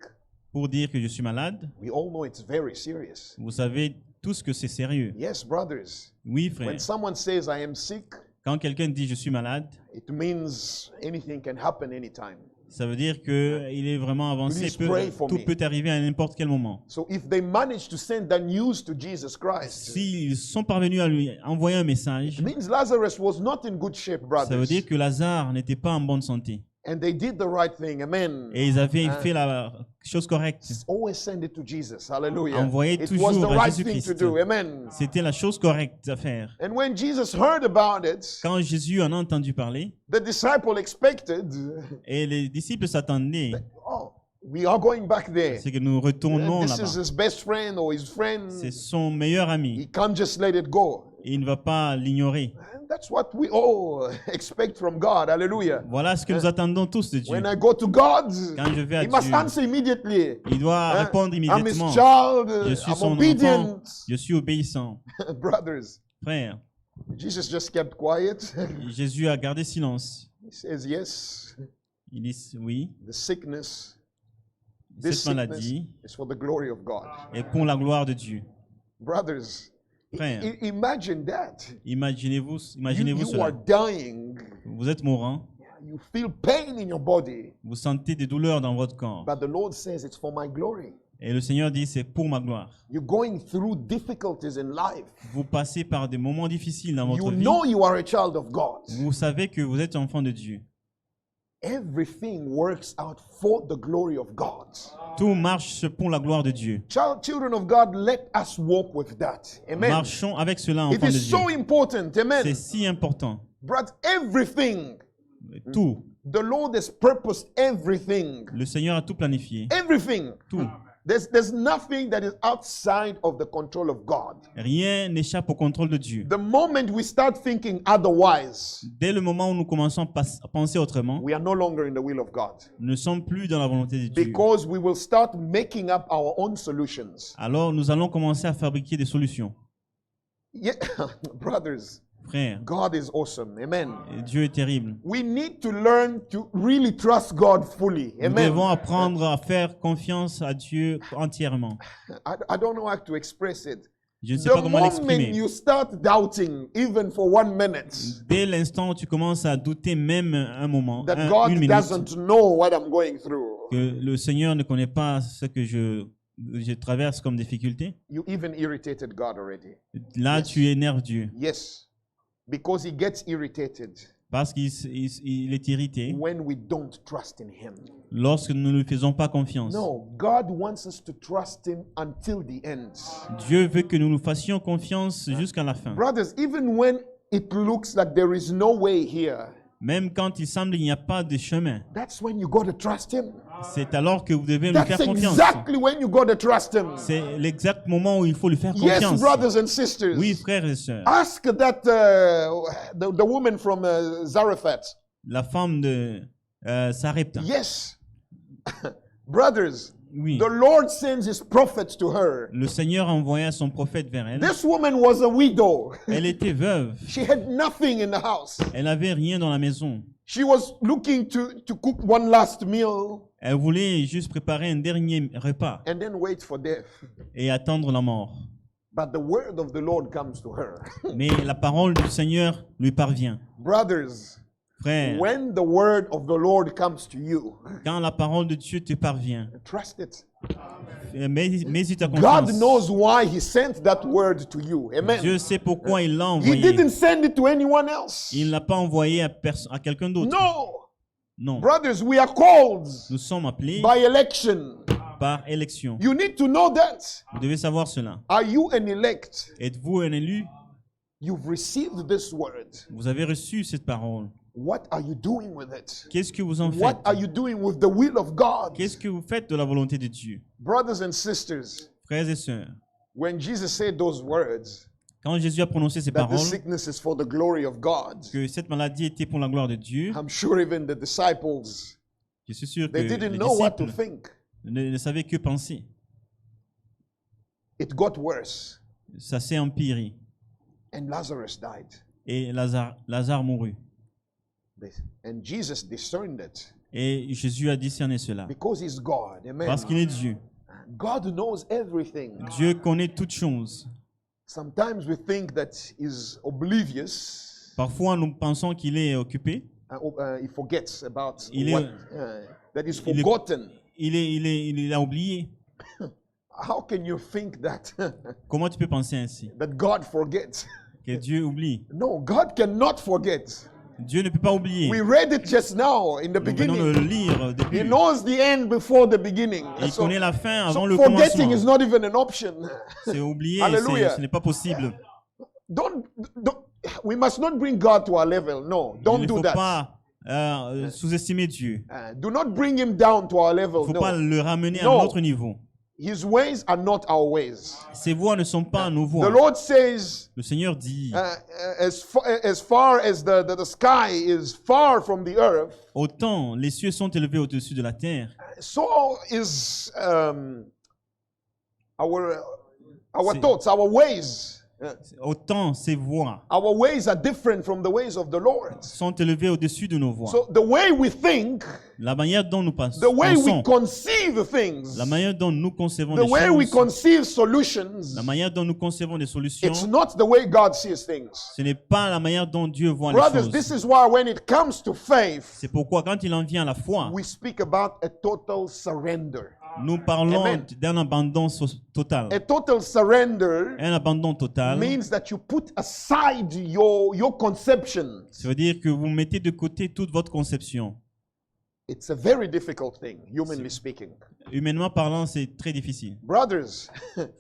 pour dire que je suis malade. we all know it's very serious. Vous savez tous que c'est sérieux. Yes, brothers. Oui, frère. When someone says I am sick, Quand quelqu'un dit je suis malade, it means anything can happen anytime. ça veut dire qu'il est vraiment avancé. Please pray for Tout me. peut arriver à n'importe quel moment. So if they manage to send that news to Jesus Christ, S'ils sont parvenus à lui envoyer un message, it means Lazarus was not in good shape, ça veut brothers. dire que Lazare n'était pas en bonne santé. And they did the right thing. Amen. Et ils avaient fait la chose correcte. Always send it to Jesus. Hallelujah. Envoyez It was the toujours à right thing to Jésus-Christ. do. Amen. C'était la chose correcte à faire. And when Jesus heard about it, Quand Jésus en a entendu parler, the disciple expected, et les disciples s'attendaient, oh, we are going back there. c'est que nous retournons This is là-bas. his best friend or his friend. C'est son meilleur He ami. can't just let it go. Et il ne va pas l'ignorer. That's what we all expect from God. Hallelujah. Voilà ce que nous attendons tous de Dieu. When I go to God, Quand je vais à He must Dieu, answer immediately. il doit répondre I'm His immédiatement. child. Je suis I'm son obedient. enfant, je suis obéissant. Brothers, Frère, Jesus just kept quiet. Jésus a gardé silence. He says, yes, Il dit oui, the sickness, this cette sickness maladie is for the glory of God. est pour la gloire de Dieu. Brothers, Frère, imagine that. imaginez-vous You cela. are dying. Vous êtes mourant, You feel pain in your body. vous sentez des douleurs dans votre corps. But the Lord says it's for my glory. Et le Seigneur dit, c'est pour ma gloire. You're going through difficulties in life. Vous passez par des moments difficiles dans You votre vie. know you are a child of God. Vous savez que vous êtes enfant de Dieu. Everything works out for the glory of God. Tout marche pour la gloire de Dieu. Children of God, let us walk with that. Amen. Marchons avec cela, It enfants de is Dieu. so important. Amen. C'est si important. But everything, Tout. the Lord has purposed everything. Le Seigneur a tout planifié. Everything. Tout. There's nothing that is outside of the control of God. Rien n'échappe au contrôle de Dieu. The moment we start thinking otherwise, Dès le moment où nous commençons à penser autrement, we are no longer in the will of God. nous ne sommes plus dans la volonté de Dieu. Because we will start making up our own solutions. Alors nous allons commencer à fabriquer des solutions. Yeah, brothers, Frères, God is awesome. Amen. Dieu est terrible. We need to learn to really trust God fully. Nous devons Amen. apprendre à faire confiance à Dieu entièrement. I don't know how to express it. Je ne sais The pas comment moment l'exprimer. you start doubting, even for 1 minute, Dès l'instant où tu commences à douter même un moment, that une God minute, doesn't know what I'm going through, que le Seigneur ne connaît pas ce que je traverse comme difficulté, you even irritated God already. là tu énerves Dieu. Yes. Because He gets irritated Parce qu'il est irrité when we don't trust in Him. lorsque nous ne lui faisons pas confiance. No, God wants us to trust Him until the end. Dieu veut que nous nous fassions confiance jusqu'à la fin. Brothers, even when it looks like there is no way here, Même quand il semble qu'il n'y a pas de chemin, that's when you got to trust Him. c'est alors que vous devez lui faire That's confiance. exactly when you got to trust Him. C'est l'exact moment où il faut lui faire Yes, confiance. brothers and sisters. Oui, frères et sœurs. Ask that the woman from Zarephath. La femme de Sarepta. Yes, brothers. Oui. The Lord sends His prophets to her. Le Seigneur envoya son prophète vers elle. This woman was a widow. Elle était veuve. She had nothing in the house. Elle n'avait rien dans la maison. She was looking to cook one last meal Elle voulait juste préparer un dernier repas and then wait for death. et attendre la mort. But the word of the Lord comes to her. Mais la parole du Seigneur lui parvient. Brothers, Frère, when the word of the Lord comes to you, quand la parole de Dieu te parvient, trust it. mets-y ta God confiance. knows why He sent that word to you. Amen. Dieu sait pourquoi il l'a He envoyé. didn't send it to anyone else. Il ne l'a pas envoyé à quelqu'un d'autre. No. Non. Brothers, we are called Nous sommes appelés by election. par élection. You need to know that. Vous devez savoir cela. Are you an elect? Êtes-vous un élu? You've received this word. Vous avez reçu cette parole. What are you doing with it? Qu'est-ce que vous en What faites? are you doing with the will of God? Qu'est-ce que vous faites de la volonté de Dieu? Brothers and sisters, Frères et sœurs, when Jesus said those words, quand Jésus a prononcé ces that paroles, this sickness is for the glory of God, que cette maladie était pour la gloire de Dieu, I'm sure even the disciples, je suis sûr que they les didn't know what to disciples think. ne savaient que penser. It got worse, Ça s'est empiré. and Lazarus died. Et Lazare mourut. And Jesus discerned it Et Jésus a discerné cela. because He's God. Amen. Parce qu'il est Dieu. God knows everything. Dieu connaît toutes choses. Sometimes we think that He's oblivious. Parfois, nous pensons qu'il est occupé. He forgets about Il est- what, that is il est- forgotten. Il a oublié. How can you think that Comment tu peux penser ainsi? that God forgets? Que Dieu oublie. No, God cannot forget. Dieu ne peut pas oublier. We read it just now in the Nous venons de le beginning. lire au He début. knows the end before the beginning. Il So, connaît la fin avant so le forgetting is commencement. not even an option. C'est oublié, Hallelujah. ce n'est pas possible. Don't, we must not bring God to our level. No, Il don't ne do faut that. pas sous-estimer Dieu. Do not bring Him down to our Il level. ne faut pas No. le ramener à No. notre niveau. His ways are not our ways. Ses voies ne sont pas nos The voies. Lord says, Le Seigneur dit, as far as the sky is far from the earth, autant les cieux sont élevés au-dessus de la terre, so is our See- thoughts, our ways. autant ses voies Our ways are different from the ways of the Lord. sont élevées au-dessus de nos voies. So the way we think, La manière dont nous the way we pensons, conceive things, la manière dont nous concevons the des way we choses, conceive solutions, la manière dont nous concevons des solutions, it's not the way God sees things. ce n'est pas la manière dont Dieu voit les Brothers, this choses. is why when it comes to faith, C'est pourquoi quand il en vient à la foi, we speak about a total surrender. nous parlons Amen. d'un abandon total. A total surrender Un abandon total, means that you put aside your conceptions. ça veut dire que vous mettez de côté toute votre conception. It's a very difficult thing, humanly speaking. Humainement parlant, c'est très difficile. Brothers,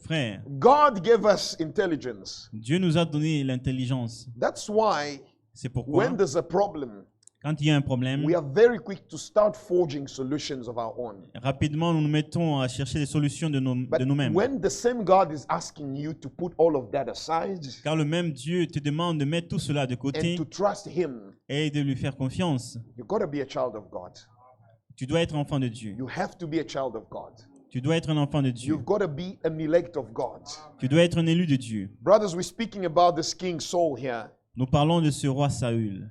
Frère, God gave us intelligence. Dieu nous a donné l'intelligence. That's why C'est pourquoi, when there's a problem, quand il y a un problème, we are very quick to start forging solutions of our own. rapidement, nous nous mettons à chercher des solutions de But nous-mêmes. when the same God is asking you to put all of that aside Car le même Dieu te demande de mettre tout cela de côté and to trust Him, et de lui faire confiance. you've got to be a child of God. Tu dois être enfant de Dieu. You have to be a child of God. Tu dois être un enfant de Dieu. You've got to be an elect of God. Tu dois être un élu de Dieu. Brothers, we're speaking about this King Saul here. Nous parlons de ce roi Saül.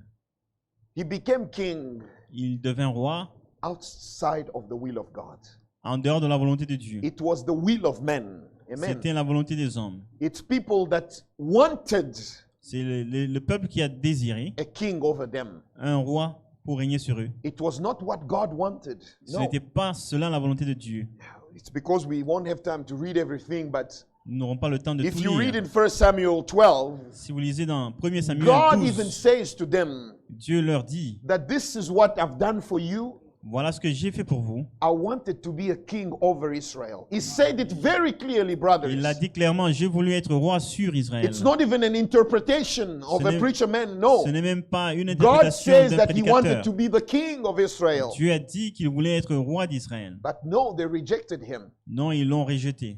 He became king Il devint roi outside of the will of God. en dehors de la volonté de Dieu. It was the will of men. Amen. C'était la volonté des hommes. It's people that wanted C'est le peuple qui a désiré a king over them. un roi pour régner sur eux. It was not what God wanted. Ce No. n'était pas cela la volonté de Dieu. It's because we won't have time to read everything, but Nous n'aurons pas le temps de if tout you read lire. in 1 Samuel 12, Si vous lisez dans 1 Samuel God even 12, says to them Dieu leur dit, that this is what I've done for you. voilà ce que j'ai fait pour vous. I wanted to be a king over Israel. He said it very clearly, brothers. Il a dit clairement, j'ai voulu être roi sur Israël. It's not even an interpretation of Ce a n'est- preacher man, no. Ce n'est même pas une God interprétation says d'un that he wanted prédicateur. to be the king of Israel. Dieu a dit qu'il voulait être roi d'Israël. But no, they rejected him. Non, ils l'ont rejeté.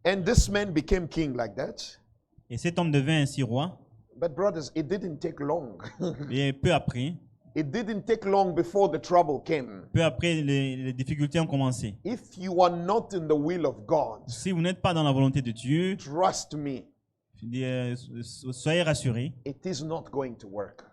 And this man became king like that. Et cet homme devint ainsi roi. But brothers, it didn't take long. Et peu après, It didn't take long before the trouble came. les difficultés ont commencé. If you are not in the will of God, Si vous n'êtes pas dans la volonté de Dieu, trust me, soyez rassurés, it is not going to work.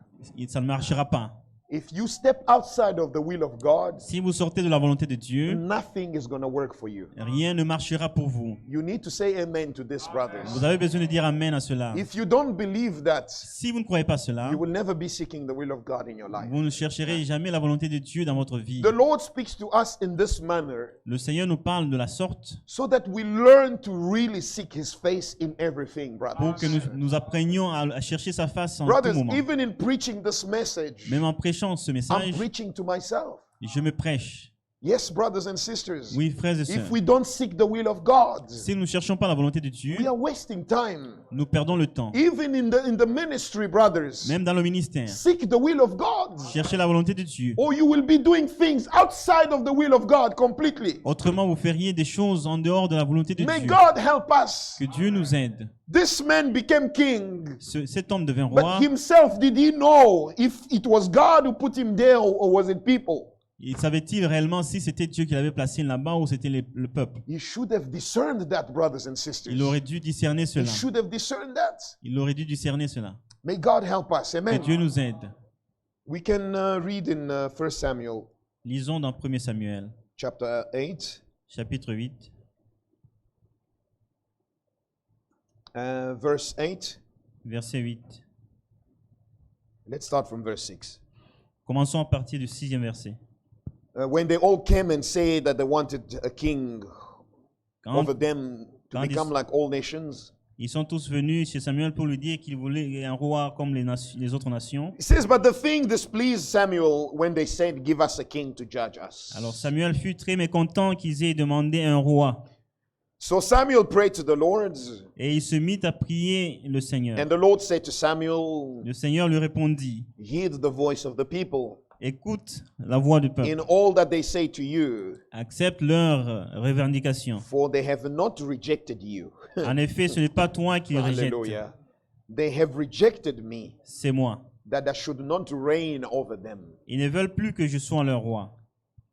ça ne marchera pas. If you step outside of the will of God, Si vous sortez de la volonté de Dieu, nothing is going to work for you. rien ne marchera pour vous. You need to say amen to this, brothers. Vous avez besoin de dire Amen à cela. If you don't believe that, Si vous ne croyez pas cela, you will never be seeking the will of God in your life. vous ne chercherez jamais la volonté de Dieu dans votre vie. The Lord speaks to us in this manner Le Seigneur nous parle de la sorte so that we learn to really seek His face in everything, pour brothers. que nous apprenions à chercher sa face en tout Brothers, moment. even in preaching this message, Même en prêchant ce I'm message, preaching to myself. je me prêche. Yes, brothers and sisters. Oui, frères et sœurs. If we don't seek the will of God, Si nous ne cherchons pas la volonté de Dieu, we are wasting time. nous perdons le temps. Even in the ministry, brothers, Même dans le ministère, seek the will of God, cherchez la volonté de Dieu. or you will be doing things outside of the will of God completely. Autrement, vous feriez des choses en dehors de la volonté de May Dieu. God help us. Que Dieu nous aide. This man became king, Cet homme devint roi. but himself, did he know if it was God who put him there or was it people? Et savait-il réellement si c'était Dieu qui l'avait placé là-bas ou c'était le peuple? He should have discerned that, brothers and sisters. Il aurait dû discerner He cela. should have discerned that. Il aurait dû discerner cela. May God help us. Que Amen. Dieu nous aide. We can read in 1 Samuel Lisons dans 1 Samuel, chapter 8, chapitre 8, verse 8. verset 8. Let's start from verse 6. Commençons à partir du 6e verset. When they all came and said that they wanted a king Quand over them to quand become like all nations, ils sont tous venus chez Samuel pour lui dire qu'ils voulaient un roi comme les autres nations. it says, but the thing displeased Samuel when they said, give us a king to judge us. Alors Samuel fut très mécontent qu'ils aient demandé un roi. So Samuel prayed to the Lord, Et il se mit à prier le Seigneur. and the Lord said to Samuel, Le Seigneur lui répondit. heed the voice of the people. Écoute la voix du in peuple. all that they say to you, Accepte leurs revendications. for they have not rejected you. En effet, ce n'est pas toi qui rejette, Hallelujah. They have rejected me, c'est moi. that I should not reign over them. Ils ne veulent plus que je sois leur roi.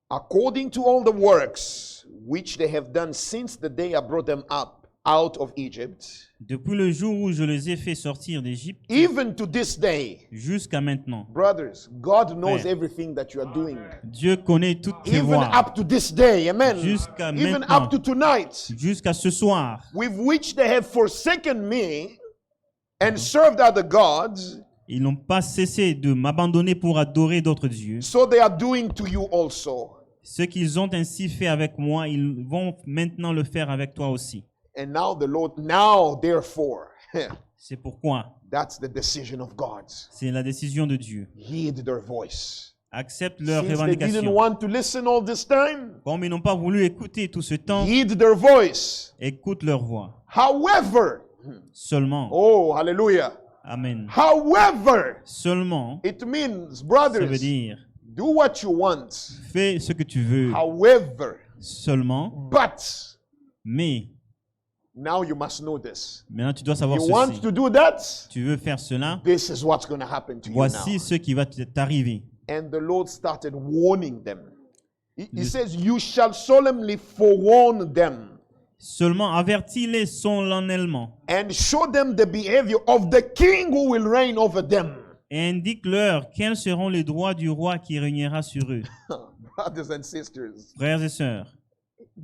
According to all the works which they have done since the day I brought them up out of Egypt, Depuis le jour où je les ai fait sortir d'Égypte even to this day, jusqu'à maintenant, brothers, God knows Frère. everything that you are doing. Dieu connaît toutes tes Even voies. up to this day, amen. Jusqu'à Even maintenant. up to tonight, Jusqu'à ce soir, with which they have forsaken me and served other gods, ils n'ont pas cessé de m'abandonner pour adorer d'autres dieux. so they are doing to you also. Ce qu'ils ont ainsi fait avec moi, ils vont maintenant le faire avec toi aussi. And now the Lord, now therefore, C'est pourquoi that's the decision of God. c'est la décision de Dieu. Heed their voice. Accepte leurs Since they didn't revendications. want to listen all this time, Comme ils n'ont pas voulu écouter tout ce temps, heed their voice. écoute leur voix. However, Seulement. oh, hallelujah. Amen. However, Seulement, it means, ça veut brothers, dire, do what you want. fais ce que tu veux. However, Seulement, but mais, now you must know this. maintenant tu dois savoir You want ceci. to do that? Tu veux faire cela? This is what's going to happen to you Voici now. ce qui va t'arriver. And the Lord started warning them. He says, you shall solemnly forewarn them Seulement avertis-les solennellement and show them the behavior of the king who will reign over them. et indique-leur quels seront les droits du roi qui régnera sur eux. Brothers and sisters, Frères et sœurs,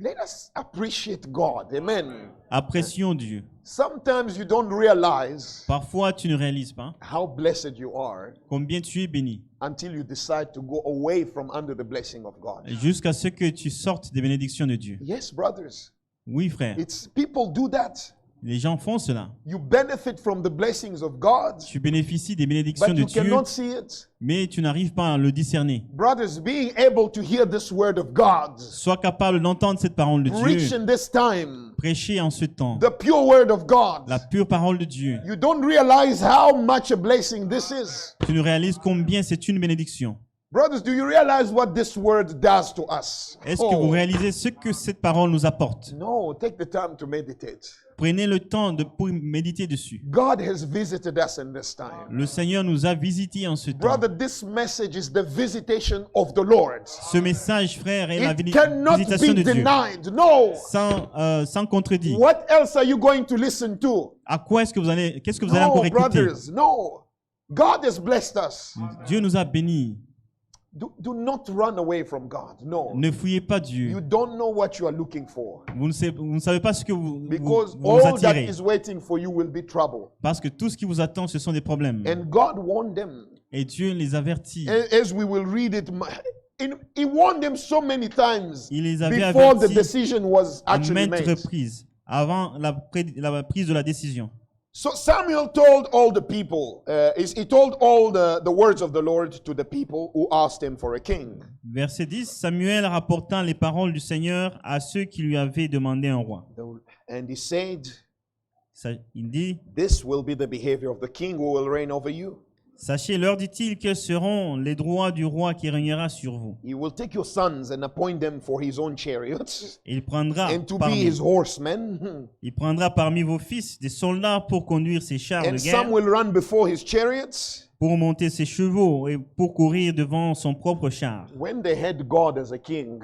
let us appreciate God. Amen. apprécions Dieu. Sometimes you don't realize Parfois, tu ne réalises pas how blessed you are combien tu es béni until you decide to go away from under the blessing of God. jusqu'à ce que tu sortes des bénédictions de Dieu. Yes, brothers. Oui, frère, It's people do that. les gens font cela. You benefit from the blessings of God, Tu bénéficies des bénédictions but de you Dieu, cannot see it. mais tu n'arrives pas à le discerner. Brothers, being able to hear this word of God, Sois capable d'entendre cette parole de preach Dieu, in this time, prêcher en ce temps, the pure word of God. la pure parole de Dieu. You don't realize how much a blessing this is. Tu ne réalises combien c'est une bénédiction. Brothers, do you realize what this word does to us? Est-ce que vous réalisez ce que cette parole nous apporte? No, take the time to meditate. Prenez le temps pour méditer dessus. God has visited us in this time. Le Seigneur nous a visités en ce temps. Brother, this message is the visitation of the Lord. Ce message, frère, est la It cannot visitation be de Dieu. denied. No. Sans contredit. What else are you going to listen to? À quoi est-ce que vous allez, qu'est-ce que vous allez No, encore écouter? brothers, no. God has blessed us. Dieu nous a bénis. Do not run away from God. No. Ne fouillez pas You Dieu. don't know what you are looking for. Vous ne savez pas ce que vous Because vous all that attirez. is waiting for you will be trouble. Parce que tout ce qui vous attend, ce sont des problèmes. And God warned them. Et Dieu les avertit. As we will read it, He warned them so many times Il les avait before the avertis decision was à actually maintes made. reprises avant la prise de la décision. So Samuel told all the people, he told all the words of the Lord to the people who asked him for a king. Verset 10, Samuel rapportant les paroles du Seigneur à ceux qui lui avaient demandé un roi. And he said, Il dit, this will be the behavior of the king who will reign over you. sachez, leur dit-il, quels seront les droits du roi qui régnera sur vous. He will take your sons and appoint them for his own chariots Il prendra, and to be his horsemen. il prendra parmi vos fils des soldats pour conduire ses chars de And guerre, some will run before his chariots. pour monter ses chevaux et pour courir devant son propre char. When they had God as a king,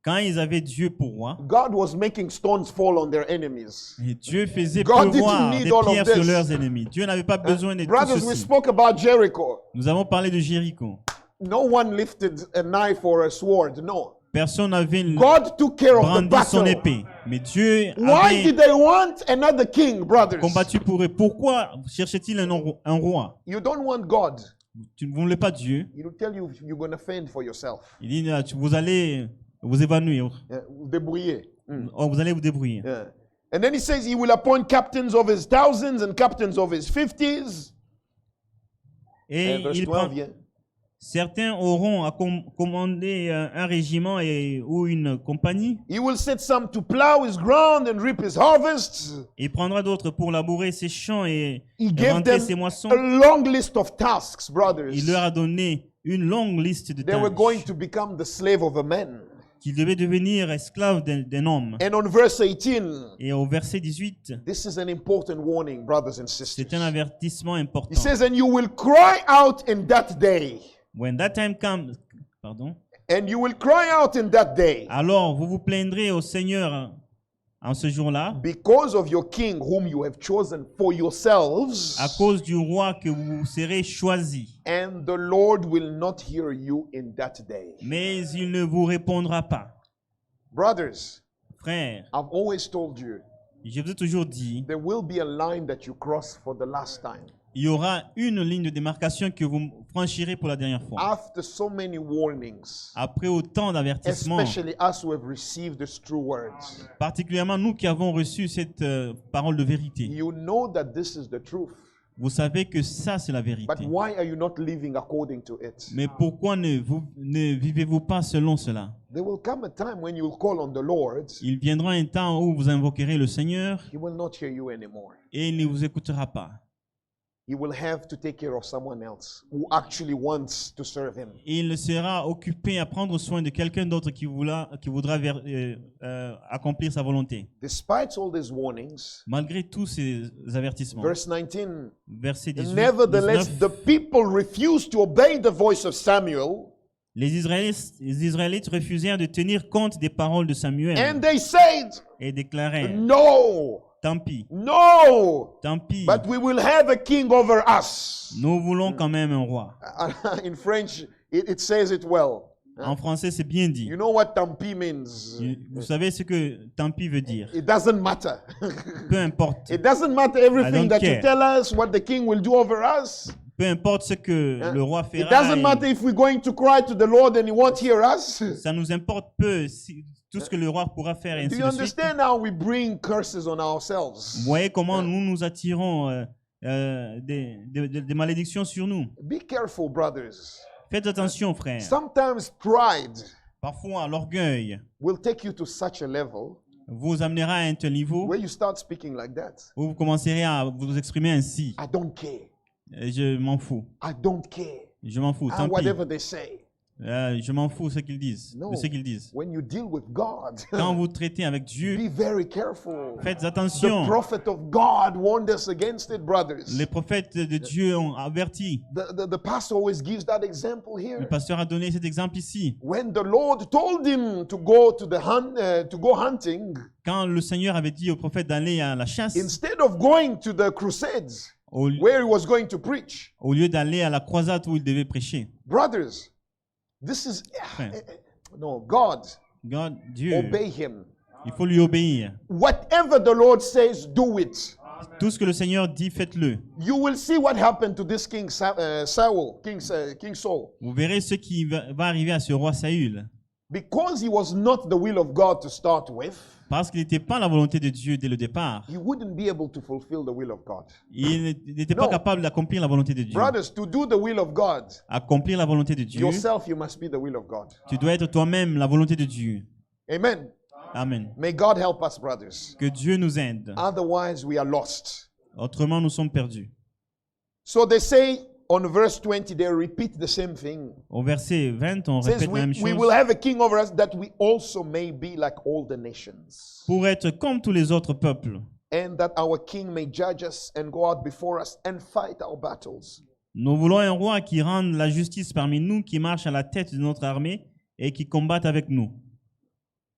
Quand ils avaient Dieu pour roi, God was making stones fall on their enemies. et Dieu faisait God pleuvoir didn't need des all of pierres sur this. leurs ennemis. Dieu n'avait pas besoin de tout Brothers, we ceci. spoke about Jericho. Nous avons parlé de Jéricho. No one lifted a knife or a sword. No. Personne n'avait God took care of the brandi son battle. épée. Mais Dieu Why avait did they want another king, brothers? combattu pour eux. Pourquoi cherchait-il un roi? You don't want God. Vous ne voulez pas Dieu. He will tell you you're going to fend for yourself. Il dit, vous allez vous évanouir. Vous débrouiller. Oh, vous allez vous débrouiller. Yeah. And then he says he will appoint captains of his thousands and captains of his 50s. Et Verse il 12, prend, yeah. certains auront à commander un régiment ou une compagnie. He will set some to plow his ground and reap his harvests. Il prendra d'autres pour labourer ses champs et He gave rentrer them ses moissons. a long list of tasks, brothers. Il leur a donné une longue liste de They were going tâches, to become the slave of a man. qu'ils devaient devenir esclaves d'un homme. And on verse 18, Et au verset 18, this is an important warning, brothers and c'est sisters. un avertissement He important. says, and you will cry out in that day. When that time comes, And you will cry out in that day alors vous vous plaindrez au Seigneur en ce jour-là because of your king whom you have chosen for yourselves. à cause du roi que vous serez choisi. And the Lord will not hear you in that day. Mais il ne vous répondra pas. Brothers, Frères, I've always told you, je vous ai toujours dit, there will be a line that you cross for the last time. il y aura une ligne de démarcation que vous franchirez pour la dernière fois. After so many warnings, Après autant d'avertissements, especially us who have received these true words, particulièrement nous qui avons reçu cette parole de vérité, you know that this is the truth. vous savez que ça c'est la vérité. But why are you not living according to it? Mais pourquoi ne vivez-vous pas selon cela? There will come a time when you will call on the Lord, Il viendra un temps où vous invoquerez le Seigneur He will not hear you anymore. et il ne vous écoutera pas. He will have to take care of someone else who actually wants to serve Him. Il sera occupé à prendre soin de quelqu'un d'autre qui voudra accomplir sa volonté. Despite all these warnings, Malgré tous ces avertissements. verse 19, Verset 18, nevertheless, 19, the people refused to obey the voice of Samuel, les Israélites refusèrent de tenir compte des paroles de Samuel and they said, et déclarèrent, no, tant pis, no, tant pis, but we will have a king over us. nous voulons quand même un roi. In French, it says it well. En français, c'est bien dit. You know what tampi means? Vous savez ce que tant pis veut dire. It doesn't matter. Peu importe. It doesn't matter everything don't that you care. tell us, what the king will do over us. Peu importe ce que le roi It fera. doesn't matter if we're going to cry to the Lord and He won't hear us. Ça nous importe peu tout ce que le roi pourra faire et Do ainsi you de suite. understand how we bring curses on ourselves? Vous voyez comment nous attirons des malédictions sur nous. Be careful, brothers. Faites attention, frères. Sometimes pride Parfois, l'orgueil will take you to such a level vous amènera à un tel niveau where you start speaking like that. où vous commencerez à vous exprimer ainsi. I don't care. Je m'en fous. I don't care. Je m'en fous. Tant pis. Whatever they say. Je m'en fous de ce qu'ils disent. No. De ce qu'ils disent. When you deal with God, Quand vous traitez avec Dieu, be very careful. faites The attention. prophet of God warned us against it, brothers. Les prophètes de Dieu ont averti. The pastor always gives that example Le here. pasteur a donné cet exemple ici. When the Lord told him to go to to go hunting, Quand le Seigneur avait dit au prophète d'aller à la chasse, instead of going to the crusades au where he was going to preach, lieu d'aller à la croisade où il devait prêcher. brothers, this is Frère. no God. Dieu, Obey him. il faut lui obéir. Whatever the Lord says, do it. Tout ce que le Seigneur dit, faites-le. You will see what happened to this King Saul, King Saul, Vous verrez ce qui va arriver à ce roi Saül. because he was not the will of God to start with. Parce qu'il n'était pas la volonté de Dieu dès le départ. He wouldn't be able to fulfill the will of God. Il n'était pas No. capable d'accomplir la volonté de Dieu. Brothers, to do the will of God, Accomplir la volonté de Dieu, yourself, you must be the will of God. tu dois être toi-même la volonté de Dieu. Amen. Amen. May God help us, brothers. Que Dieu nous aide. Otherwise, we are lost. Autrement, nous sommes perdus. So they say on verse 20, they repeat the same thing. Au verset 20, on It says, répète la même we will chose. have a king over us that we also may be like all the nations. Pour être comme tous les autres peuples. And that our king may judge us and go out before us and fight our battles. Nous voulons un roi qui rende la justice parmi nous, qui marche à la tête de notre armée et qui combatte avec nous.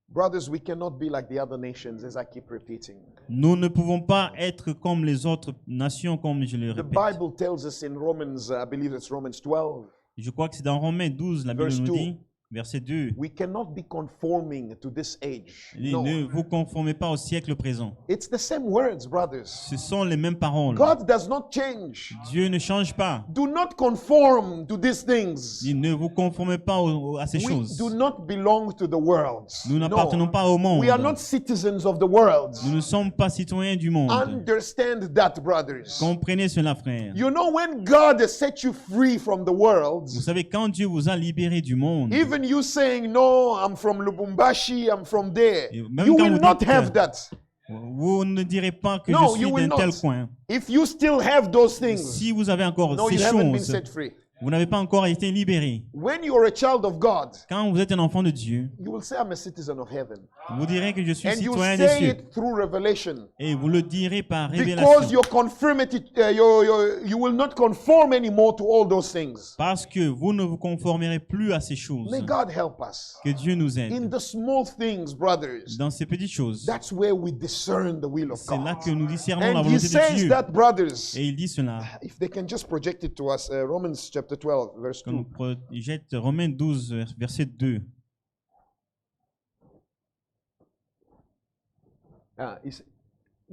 Brothers, we cannot be like the other nations, as I keep repeating. Nous ne pouvons pas être comme les autres nations, comme je le The répète. Bible tells us in Romans, I believe it's Romans 12, Je crois que c'est dans Romains 12, la Bible Verse nous 2. dit, verset 2, we cannot be conforming to this age. il dit, No. ne vous conformez pas au siècle présent. It's the same words, brothers. Ce sont les mêmes paroles. God does not change. Dieu ne change pas. Do not conform to these things. Il dit, ne vous conformez pas à ces We choses. do not belong to the world. Nous n'appartenons No. pas au monde. We are not citizens of the world. Nous ne sommes pas citoyens du monde. Understand that, brothers. Comprenez cela, frère. You know, when God has set you free from the world, Vous savez, quand Dieu vous a libéré du monde, even you saying, no, I'm from Lubumbashi, I'm from there, Et même you quand will vous not dites have que- that. vous ne direz pas que No, je suis you will d'un tel not. coin. If you still have those things, Si vous avez encore no, ces you haven't been choses, set free. Vous n'avez pas encore été libéré. When you are a child of God, Quand vous êtes un enfant de Dieu, you will say, I'm a citizen of heaven. vous direz que je suis And you citoyen des say cieux. it through revelation. Et vous le direz par Because révélation. your conformity, you will not conform anymore to all those things. Parce que vous ne vous conformerez plus à ces choses. May God help us. Que Dieu nous In aide. the small things, brothers, Dans ces petites choses, that's where we discern the will of c'est là God. que nous discernons la And he volonté de says Dieu. that, brothers, Et il dit cela. if they can just project it to us, Romans chapter 12, verse Quand 2. nous projette Romains 12, verset 2.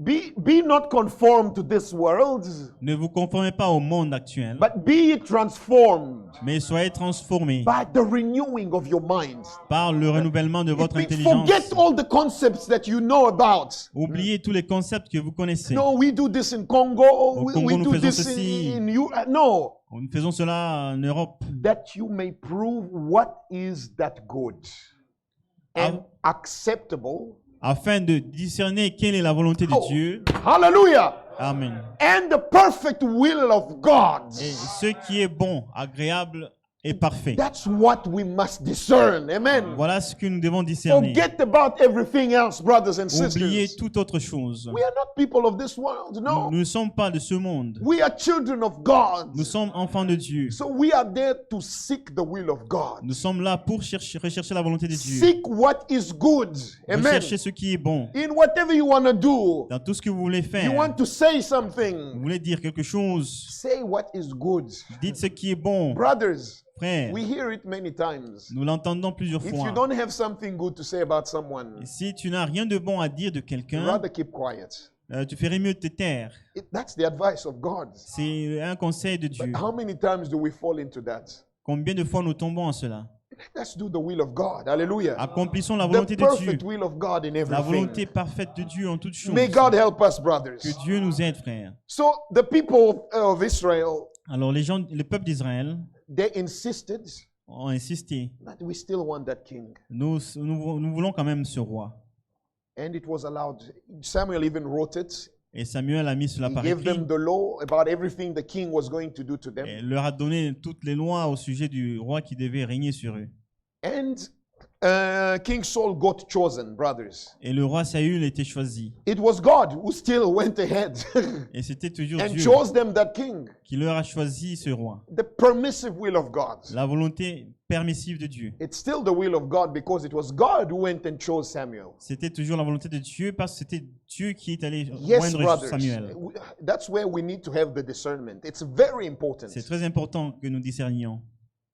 Be not conformed to this world, Ne vous conformez pas au monde actuel, but be transformed mais soyez transformés by the renewing of your mind. par le renouvellement de votre intelligence. Forget all the concepts that you know about. Oubliez tous les concepts que vous connaissez. No, we do this in Congo. Au We Congo, nous do faisons this ceci. in you. No, Nous faisons cela en Europe that you may prove what is that good and acceptable. afin de discerner quelle est la volonté de Oh. Dieu. Hallelujah. Amen. And the perfect will of God. Et ce qui est bon, agréable et parfait. That's what we must discern. Amen. Voilà ce que nous devons discerner. Forget about everything else, brothers and Oubliez sisters. toute autre chose. We are not people of this world. No. Nous ne sommes pas de ce monde. We are children of God. Nous sommes enfants de Dieu. So we are there to seek the will of God. Nous sommes là pour rechercher la volonté de Dieu. Seek what is good. Amen. Recherchez ce qui est bon. In whatever you want to do, Dans tout ce que vous voulez you faire, want to say vous something, voulez dire quelque chose, say what is good. dites ce qui est bon. Brothers, Frère, we hear it many times. nous l'entendons plusieurs If you fois. don't have something good to say about someone, Et si tu n'as rien de bon à dire de quelqu'un, rather keep quiet. tu ferais mieux de te taire. That's the advice of God. C'est un conseil de Dieu. But how many times do we fall into that? Combien de fois nous tombons en cela? Let's do the will of God. Hallelujah. Accomplissons la The volonté de Dieu. perfect will of God in La volonté everything. parfaite de Dieu en toutes choses. May God help us, brothers. Que Dieu nous aide, frère. So the people of Israel, Alors, le peuple d'Israël they insisted ont insisté. that we still want that king. Nous voulons quand même ce roi. And it was allowed. Samuel even wrote it. Et Samuel a mis cela He par gave écrit them the law about everything the king was going to do to them. et leur a donné toutes les lois au sujet du roi qui devait régner sur eux. And King Saul got chosen, brothers. Et le roi Saül était choisi. It was God who still went ahead Et c'était toujours and Dieu chose them that king. qui leur a choisi ce roi. The permissive will of God. La volonté permissive de Dieu. It's still the will of God because it was God who went and chose Samuel. C'était toujours la volonté de Dieu parce que c'était Dieu qui est allé Yes, joindre brothers. Samuel. That's where we need to have the discernment. It's very important. C'est très important que nous discernions.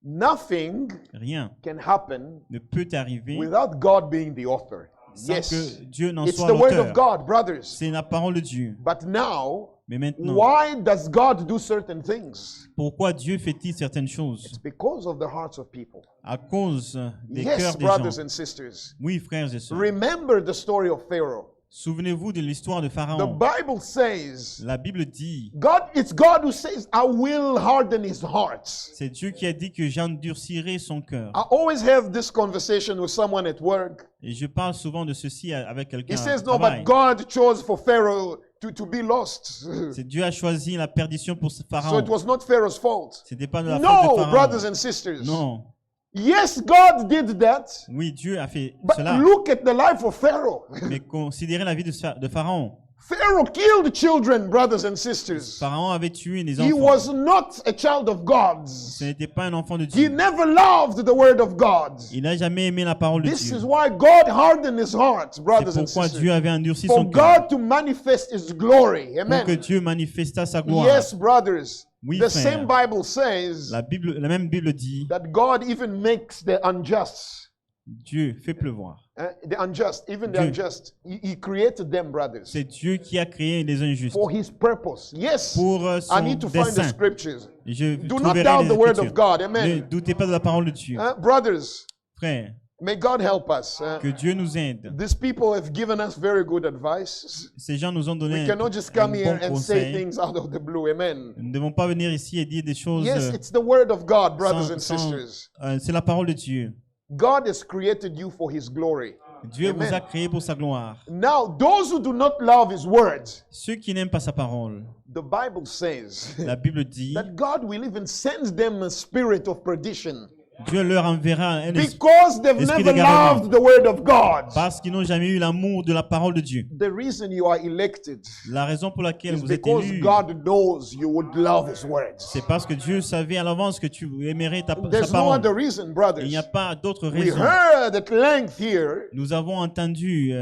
Nothing Rien can happen ne peut arriver without God being the author. sans Yes, que Dieu n'en it's soit the word of l'auteur. God, brothers. C'est la parole de Dieu. But now, Mais maintenant, why does God do certain things? pourquoi Dieu fait-il certaines It's choses? because of the hearts of people. À cause des Yes, cœurs des brothers gens. and sisters. Oui, frères et sœurs. Remember the story of Pharaoh. Souvenez-vous de l'histoire de The Pharaon. Bible says, La Bible dit, it's God who says, I will harden his heart. c'est Dieu qui a dit que j'endurcirai son cœur. I always have this conversation with someone at work. Et je parle souvent de ceci avec quelqu'un He au says, no, travail. but God chose for Pharaoh to be lost. C'est Dieu a choisi la perdition pour So Pharaon. it was not Pharaoh's fault. C'était pas de la faute No, de Pharaon. brothers and sisters. Non. Yes, God did that. Oui, Dieu a fait But cela. look at the life of Pharaoh. Mais considérez la vie de Pharaon. Pharaoh killed children, brothers and sisters. Pharaon avait tué les He enfants. was not a child of Ce God's. n'était pas un enfant de He Dieu. never loved the word of God. Il n'a jamais aimé la parole de This Dieu. is why God hardened his heart, C'est brothers and pourquoi sisters. Dieu avait endurci For son cœur. God to manifest his glory. Pour que Amen. Dieu manifesta sa gloire. Yes, brothers. Oui, The frère. same Bible says La même Bible dit, that God even makes the unjust. Dieu fait pleuvoir. The unjust, even the Dieu. unjust. He created them, brothers, C'est Dieu qui a créé les injustes. for his purpose. Yes. Pour I son need to find the dessein. scriptures. Je Do not trouverai doubt les the word of Écritures. God. Ne Amen. doutez pas de la parole de Dieu. Brothers, Frère, may God help us. que Dieu nous aide. These people have given us very good advice. Ces gens nous ont We donné cannot just un come bon here and say conseil. things out of the blue. Amen. Nous ne devons pas venir ici et dire des choses. Yes, it's the word of God, brothers and sans- sisters. c'est la parole de Dieu. God has created you for his glory. Dieu vous a Amen. créé pour sa gloire. Now, those who do not love his word, Ceux qui n'aiment pas sa parole, the Bible says la Bible dit, that God will even send them a spirit of perdition Dieu leur enverra un esprit because they've Esprit never d'égarement. loved the word of God. parce qu'ils n'ont jamais eu l'amour de la parole de Dieu. The reason you are elected La raison pour laquelle is vous êtes because élus, God knows you would love his words. c'est parce que Dieu savait à l'avance que tu aimerais sa There's no parole. other reason, Il brothers. n'y a pas d'autre We raison. heard at length here Nous avons entendu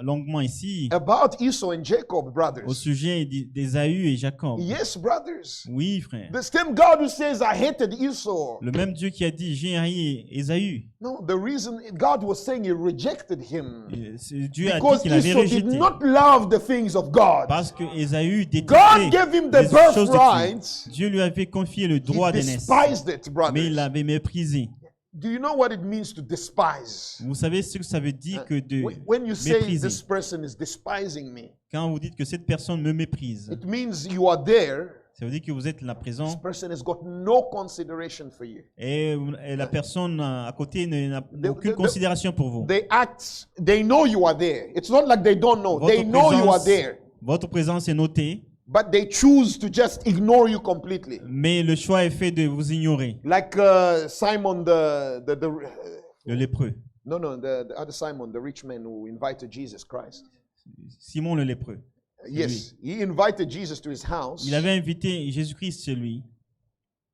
longuement ici about Esau and Jacob, au brothers. sujet d'Ésaü et Jacob. Yes, brothers. Oui, frère. The same God who says, I hated Esau. Le même Dieu qui a dit j'ai haï Ésaü. No, the reason God was saying he rejected him Dieu a dit because qu'il avait Esau did rejeté. not love the things of God. Parce que Ésaü God détestait gave him les the choses de Dieu. birthright. Dieu lui avait confié le He droit d'aînesse, despised it, mais il brothers. l'avait méprisé. Do you know what it means to despise? Vous savez ce que ça veut dire que de When you say mépriser. this person is despising me, Quand vous dites que cette personne me méprise, it means you are there. ça veut dire que vous êtes là This présent person has got no consideration for you. et la personne à côté n'a The- aucune the- considération pour vous. They act, they know you are there. It's not like they don't know. They Votre know you are présence, there. votre présence est notée, But they choose to just ignore you completely. mais le choix est fait de vous ignorer. Like Simon, Le lépreux, the other Simon, the rich man who invited Jesus Christ. Simon le lépreux. Yes, he invited Jesus to his house. Il avait invité Jésus-Christ chez lui.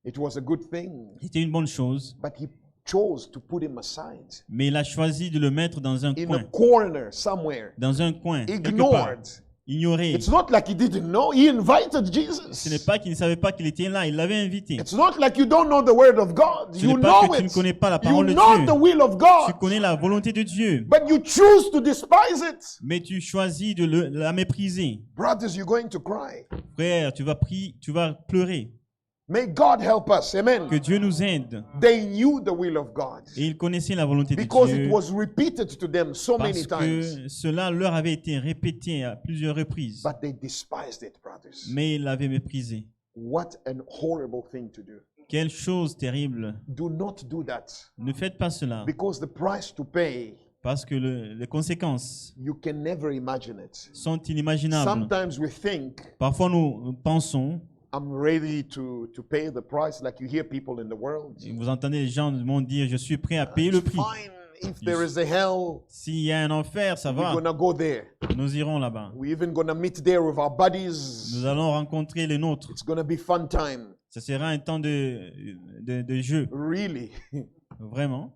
It was a good thing, C'était une bonne chose, but he chose to put him aside mais il a choisi de le mettre dans un in a coin. corner somewhere, Dans un coin, quelque part. ignored. Ignoré. It's not like he didn't know. He invited Ce Jesus. n'est pas qu'il ne savait pas qu'il était là, il l'avait invité. It's not like you don't know the word of God. Ce You n'est pas know que tu ne it. connais pas la You parole de know Dieu. the will of Tu God, connais la volonté de Dieu, but you choose to despise it. mais tu choisis de la mépriser. Brothers, you're going to cry. Frère, tu vas pleurer. May God help us. Que Amen. Dieu nous aide. They knew the will of God Et ils connaissaient la volonté de because it Dieu was repeated to them so many parce times. que cela leur avait été répété à plusieurs reprises. But they despised it, brothers. Mais ils l'avaient méprisé. What an horrible thing to do. Quelle chose terrible. Do not do that Ne faites pas cela because the price to pay, parce que les conséquences you can never imagine it. sont inimaginables. Sometimes we think, Parfois nous pensons, I'm ready to pay the price, like you hear people in the world. et vous entendez les gens du monde dire je suis prêt à payer le prix. Fine, if there is a hell, S'il y a un enfer, ça we're va. gonna go there. Nous irons là-bas. We're even gonna meet there with our buddies. Nous allons rencontrer les nôtres. It's gonna be fun time. Ce sera un temps de jeu. Really. Vraiment.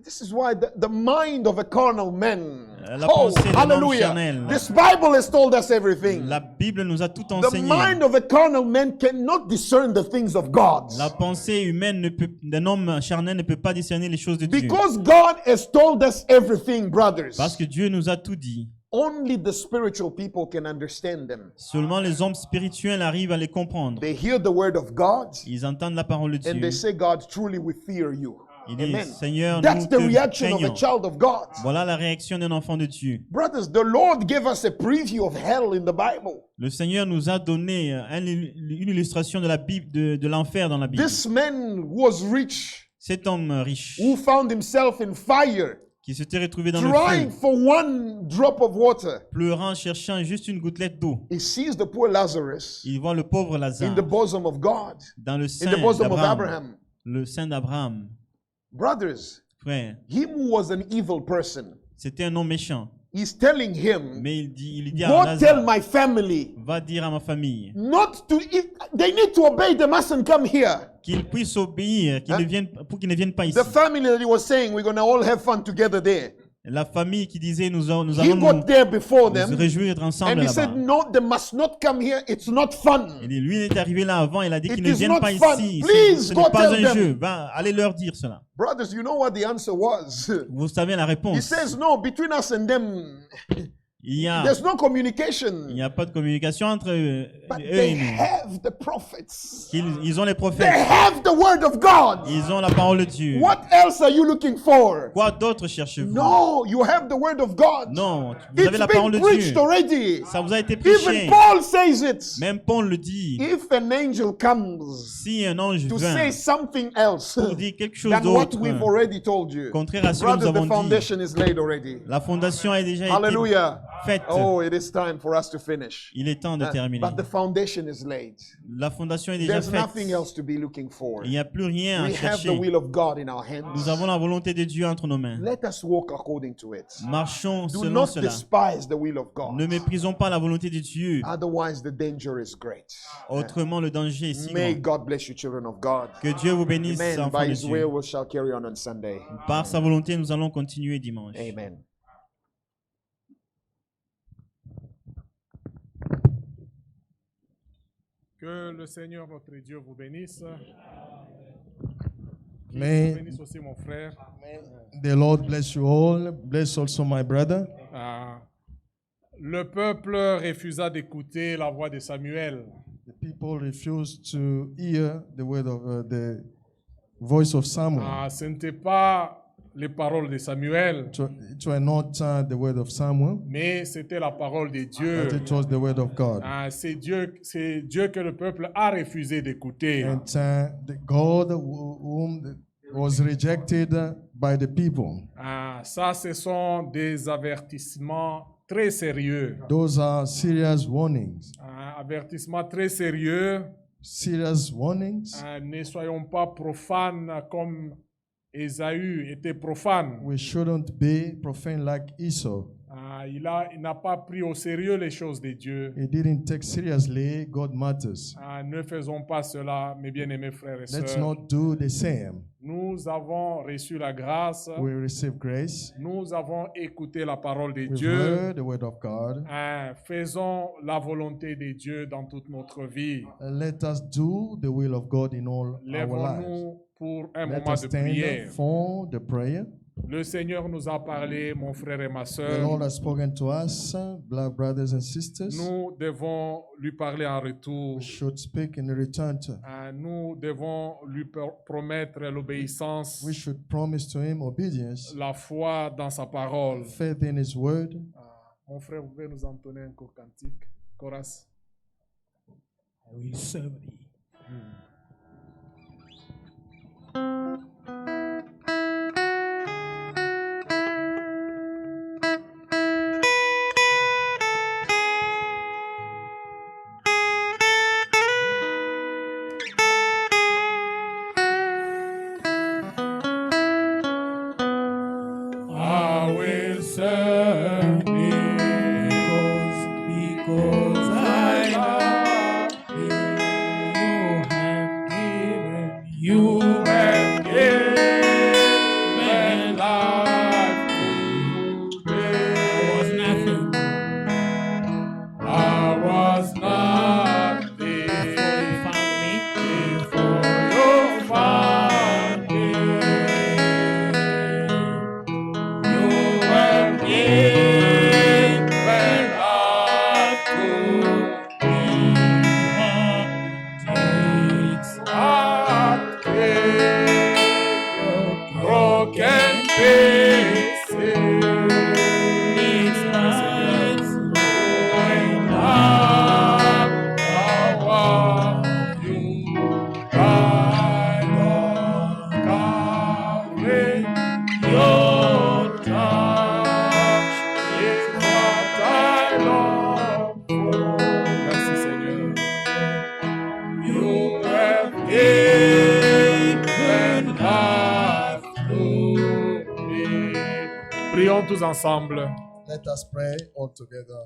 This is why the mind of a carnal man. La Oh, pensée de l'homme hallelujah. charnel. This Bible has told us everything. La Bible nous a tout The enseigné. mind of a carnal man cannot discern the things of God. La pensée humaine d'un homme charnel ne peut pas discerner les choses de Dieu. Because God has told us everything, brothers. Parce que Dieu nous a tout dit. Only the spiritual people can understand them. Seulement les hommes spirituels arrivent à les comprendre. They hear the word of God Ils entendent la parole de and Dieu. they say, God, truly we fear you. Ils disent, Amen. Seigneur, That's nous the te reaction of a craignons. child of God. Voilà la réaction d'un enfant de Dieu. Brothers, the Lord gave us a preview of hell in the Bible. Le Seigneur nous a donné une illustration de la Bible, de l'enfer dans la Bible. This man was rich, Cet homme riche who found himself in fire, qui s'était retrouvé dans le trying feu, for one drop of water. pleurant, cherchant juste une gouttelette d'eau. He sees the poor Lazarus Il voit le pauvre in Lazare the bosom of God, dans le in sein the bosom of d'Abraham. Abraham. Le sein d'Abraham. Brothers, Frère, him who was an evil person, c'était un homme méchant. he's telling him, Mais il lui dit à go tell Lazare, my family va dire à ma famille not to eat. They need to obey. They mustn't come here. qu'ils puissent obéir, pour qu'ils ne viennent pas ici. The family that he was saying, we're going to all have fun together there. La famille qui disait nous He allons got nous there before them, réjouir ensemble and he là-bas. said, no, they must not come here. It's not fun. Et lui il est arrivé là avant, il a dit It qu'ils ne is viennent not pas fun. ici. Please Ce go n'est pas tell un them. jeu. Allez leur dire cela. Brothers, you know what the answer was? Vous savez la He réponse. says, no, between us and them, Il y a, There's no il communication. n'y a pas de communication entre eux But et they nous. have the prophets. Ils ont les They prophètes. have the word of God. Ils ont la parole de Dieu. What else are you looking for? Quoi d'autre cherchez-vous? No, you have the word of God. Non, vous avez It's la parole been de preached Dieu. already. Ça vous a été prêché. Even Paul says it. Même Paul le dit. If an angel comes Si un ange to vient say something else pour dire quelque chose than what d'autre, we've already told you, contraire à ce que nous brothers, the avons dit, foundation is laid already. la fondation a déjà été Hallelujah. faite. Oh, it is time for us to finish. Il est temps de terminer. But the foundation is laid. La fondation est déjà There's faite. nothing else to be looking for. Il n'y a plus rien à We have the chercher. will of God in our hands. Nous avons la volonté de Dieu entre nos mains. Let us walk according to it. Marchons Do selon not cela. despise the will of God. Ne méprisons pas la volonté de Dieu. Otherwise, the danger is great. Autrement, le danger est si May grand. God bless you, children of God. Que Dieu vous bénisse, Amen. enfants By de His Dieu. will, we shall carry on Sunday. Par sa volonté, nous allons continuer dimanche. Amen. Que le Seigneur notre Dieu vous bénisse. May Bénisse aussi mon frère. the Lord bless you all. Bless also my brother. Ah, le peuple refusa d'écouter la voix de Samuel. The people refused to hear the word of the voice of Samuel. Ah, ce n'était pas les paroles de Samuel, It were not the word of Samuel, mais c'était la parole de Dieu. but it was the word of God. Ah, c'est Dieu que le peuple a refusé d'écouter. And the God whom was rejected by the people. Ah, ça, ce sont des avertissements très sérieux. Those are serious warnings. Ah, avertissements très sérieux. Serious warnings. Ah, ne soyons pas profanes comme Ésaü était profane. We shouldn't be profane like Esau. Ah, il n'a pas pris au sérieux les choses de Dieu. He didn't take seriously God matters. Ah, ne faisons pas cela, mes bien-aimés frères et Let's sœurs. not do the same. Nous avons reçu la grâce. We receive grace. Nous avons écouté la parole de We've Dieu. heard the word of God. Ah, faisons la volonté de Dieu dans toute notre vie. And let us do the will of God in all our lives. Lèvons-nous pour un Let moment us de stand prière. for the prayer. Le Seigneur nous a parlé, mon frère et ma The sœur. Lord has spoken to us, brothers and sisters. Nous devons lui parler en retour. We should speak in return to. Nous devons lui promettre l'obéissance, We should promise to Him obedience, la foi dans sa parole. faith in His word. Mon frère, vous pouvez nous entonner un court cantique, chorus. I will serve thee. I will serve thee because I love thee. You have given life to me. I was nothing before you found me. You have given life to me. It's not broken pieces. It's not going up. How you died on Calvary. Your touch is what I long for. Merci Seigneur. You have given life to me. Prions tous ensemble. Let us pray all together.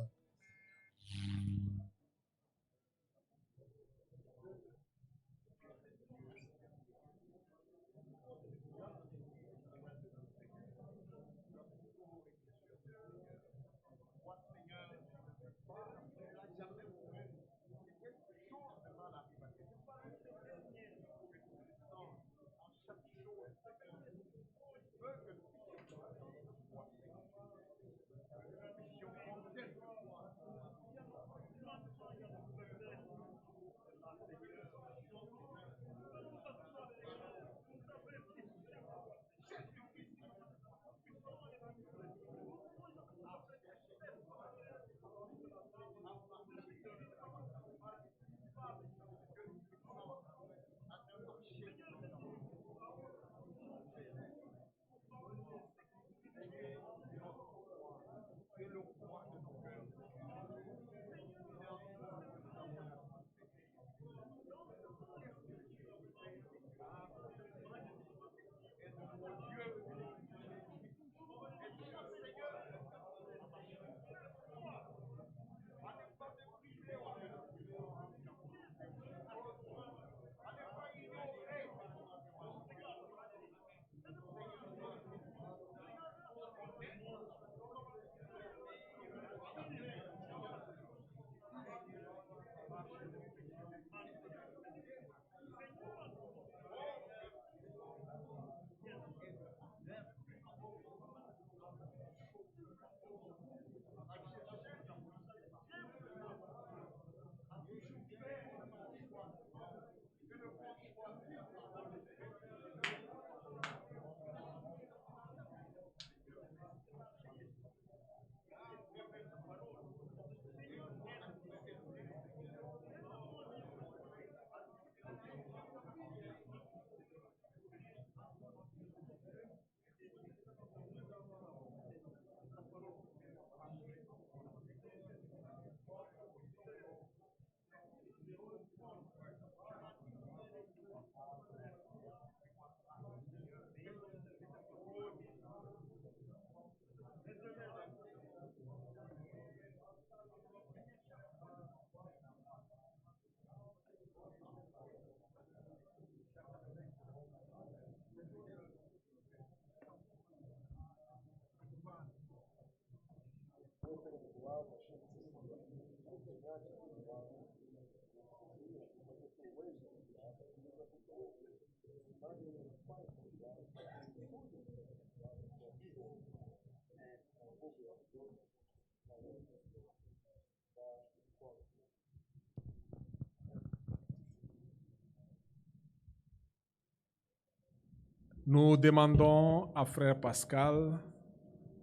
Nous demandons à Frère Pascal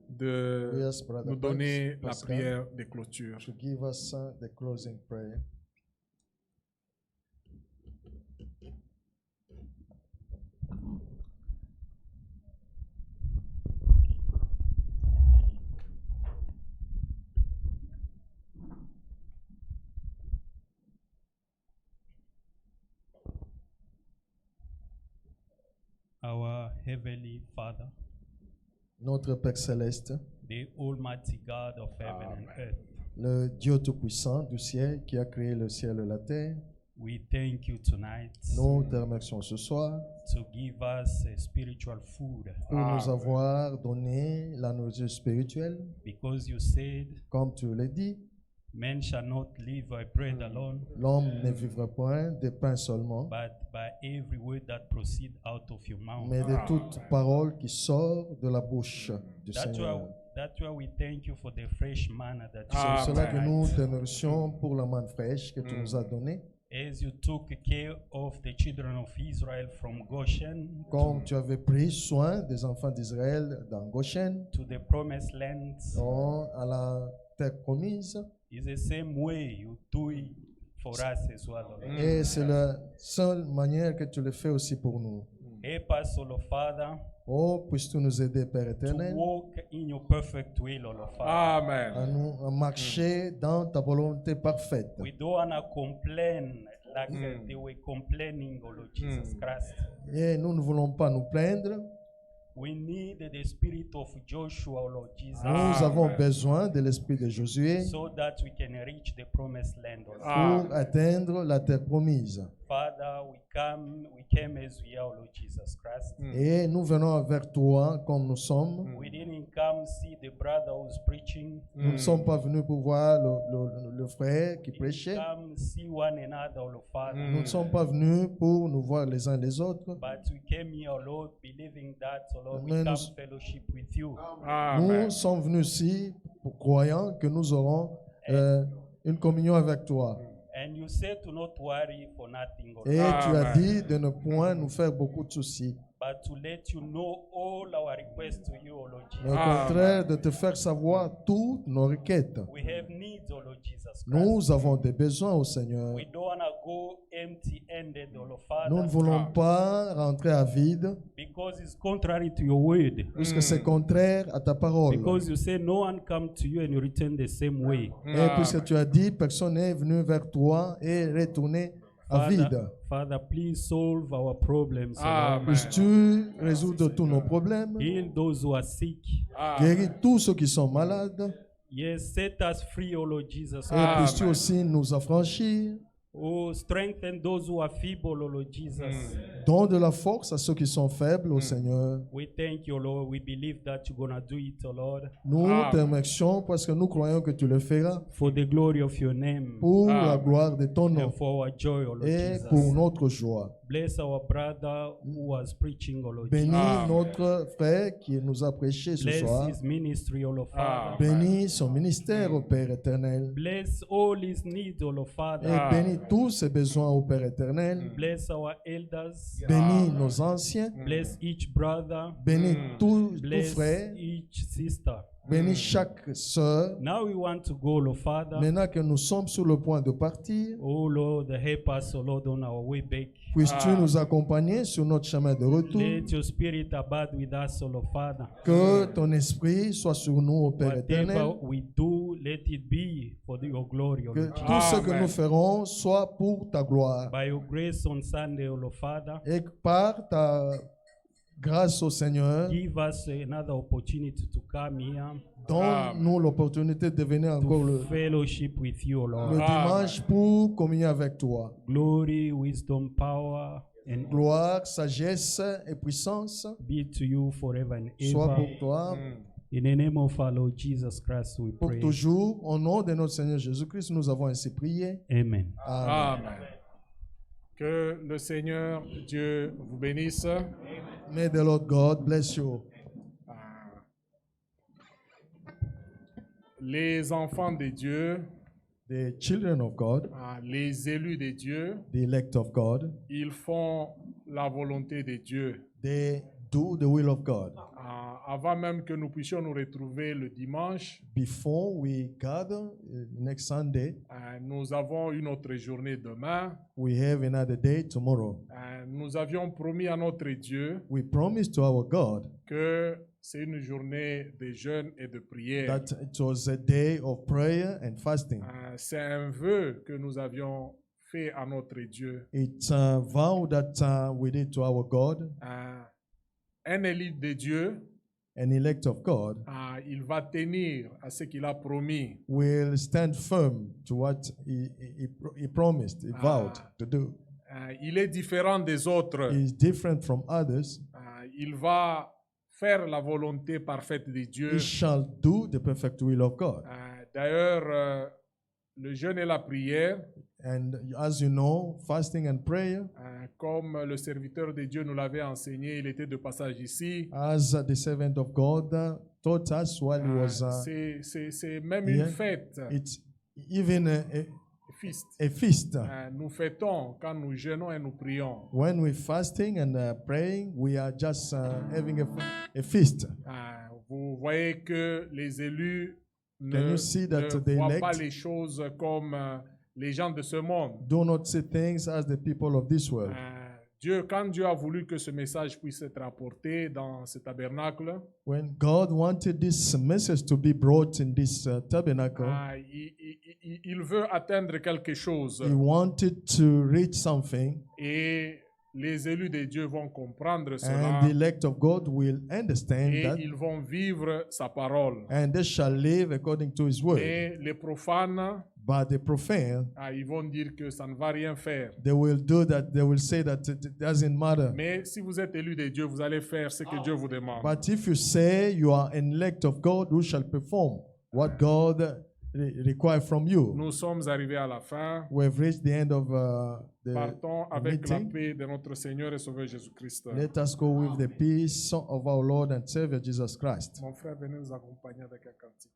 de Yes, Brother nous donner la Pascal. prière de clôture. To give us the closing prayer. Our Heavenly Father, Notre Père Céleste, the Almighty God of heaven and earth, le Dieu Tout-Puissant du ciel qui a créé le ciel et la terre, we thank you tonight nous te remercions ce soir to give us a spiritual food pour nous avoir donné la nourriture spirituelle. because you said, Comme tu l'as dit, man shall not live by bread alone, l'homme ne vivra point de pain seulement, but by every word that proceed out of your mouth. mais de toute parole qui sort de la bouche du That's why, Seigneur. that's why we thank you for the fresh manna that you C'est pour gave cela que nous tonight. te remercions pour la manne fraîche que tu nous as donnée. As you took care of the children of Israel from Goshen Comme tu avais pris soin des enfants d'Israël dans Goshen, to the promised land, à la terre promise, is the same way you do it for us as well. Lord. et c'est la seule manière que tu le fais aussi pour nous. Help us, O Lord Father, Oh, puisses-tu nous aider, Père to éternel, walk in your perfect will, O Lord Father. Amen. à marcher dans ta volonté parfaite. We don't want to complain like they were complaining, O Lord Jesus Christ. Et nous ne voulons pas nous plaindre. We need the spirit of Joshua, O Lord Jesus, Nous avons besoin de l'esprit de Josué so that we can reach the promised land, O Lord. pour atteindre la terre promise. Father, we came as we are, O Lord Jesus Christ. Et nous venons vers toi comme nous sommes. We didn't come see the brother who's preaching. Nous ne sommes pas venus pour voir le frère qui We didn't prêchait. come see one another, O Lord Father. Nous ne sommes pas venus pour nous voir les uns les autres. But we came here, O Lord, believing that, O Lord, we Mais come nous- fellowship with you. Amen. Nous sommes venus ici pour croyant que nous aurons une communion avec toi. And you said to not worry for nothing, O Et Lord, tu as dit de ne point nous faire beaucoup de soucis, but to let you know all our requests to you, O Lord mais au Jesus. contraire de te faire savoir toutes nos requêtes. We have needs, O Lord Jesus Christ. Nous avons des besoins au Seigneur. We don't want to go empty-handed, O Lord Nous ne Father, voulons pas rentrer à vide, because it's contrary to your word. puisque c'est contraire à ta parole. Because you say no one come to you and you return the same way. Et puisque tu as dit, personne n'est venu vers toi et retourné à vide. Father, please solve our problems. O Lord. Amen. Puisses-tu résoudre tous nos problèmes, Heal those who are sick. guéris tous ceux qui sont malades, Yes, set us free, O Lord Jesus. et puisses-tu aussi nous affranchir. Oh, strengthen those who are feeble, O Lord Jesus. Donne de la force à ceux qui sont faibles, au Seigneur. We thank you, Lord. We believe that you're going to do it, O Lord, Nous te remercions parce que nous croyons que tu le feras for the glory of your name pour la gloire de ton nom and for our joy, O Lord et pour Jesus. notre joie. Bless our brother who was preaching, O Lord Bénis Jesus. notre frère qui nous a prêché ce Bless soir. his ministry, O Lord Father. Bénis son ministère au Père éternel. Bless all his needs, O Lord Et Father. bénis tous ses besoins au Père éternel. Bless our elders. Bénis nos anciens. Bless each brother. Bénis tous Bless frères. each sister. Bénis chaque sœur. Now we want to go, Lord Father. Maintenant que nous sommes sur le point de partir, Oh Lord, help us, oh Lord, on our way back. puisses-tu nous accompagner sur notre chemin de retour. Let your spirit abide with us, oh Lord Father. Que ton esprit soit sur nous, au Père éternel. Whatever we do, let it be for your glory, oh Que Lord tout Jesus. ce que nous ferons soit pour ta gloire. By your grace on Sunday, oh Lord Father, Et par ta grâce au Seigneur, give us another opportunity to come here donne-nous l'opportunité de venir encore to le fellowship with you, oh le Lord. dimanche pour communier avec toi. Glory, wisdom, power, and Gloire, sagesse et puissance be to you forever and soit pour ever. toi, In the name of our Lord Jesus Christ, we pour pray. toujours. Au nom de notre Seigneur Jésus-Christ, nous avons ainsi prié. Amen. Amen. Amen. Que le Seigneur Dieu vous bénisse. May the Lord God bless you. Les enfants de Dieu, The children of God, les élus de Dieu, the elect of God, ils font la volonté de Dieu. they do the will of God. Avant même que nous puissions nous retrouver le dimanche, Before we gather next Sunday, nous avons une autre journée demain. we have another day tomorrow. Nous avions promis à notre Dieu We promise to our God que c'est une journée de jeûne et de prière. that it was a day of prayer and fasting. C'est un vœu que nous avions fait à notre Dieu. It's a vow that we did to our God, Un élu de Dieu, an elect of God, il va tenir à ce qu'il a promis. will stand firm to what he promised, he vowed to do. Il est différent des autres. He is different from others. Il va faire la volonté parfaite de Dieu. He shall do the perfect will of God. D'ailleurs, le jeûne et la prière, And as you know, fasting and prayer, comme le serviteur de Dieu nous l'avait enseigné, il était de passage ici. as the servant of God taught us while he was, C'est même yeah. une fête, it's even feast. a feast. Nous fêtons quand nous jeûnons et nous prions. When we're fasting and praying, we are just having a feast. Vous voyez que les élus Can ne you see that ne the voient elect pas les choses comme les gens de ce monde. do not see things as the people of this world. Quand Dieu a voulu que ce message puisse être apporté dans ce tabernacle, When God wanted this message to be brought in this tabernacle, il veut atteindre quelque chose. he wanted to reach something, Et les élus de Dieu vont comprendre cela. and the elect of God will understand Et that, ils vont vivre sa parole. and they shall live according to his word. Et les profanes, But the profane, ils vont dire que ça ne va rien faire. they will do that, they will say that it doesn't matter. Mais si vous êtes élu de Dieu, vous allez faire ce que Dieu vous demande. But if you say you are an elect of God, who shall perform what God requires from you? Nous sommes arrivés à la fin. We have reached the end of the Partons avec la meeting. paix de notre Seigneur et Sauveur Jésus-Christ. Let us go with the peace of our Lord and Savior Jesus Christ. Mon frère, venez nous accompagner avec un cantique.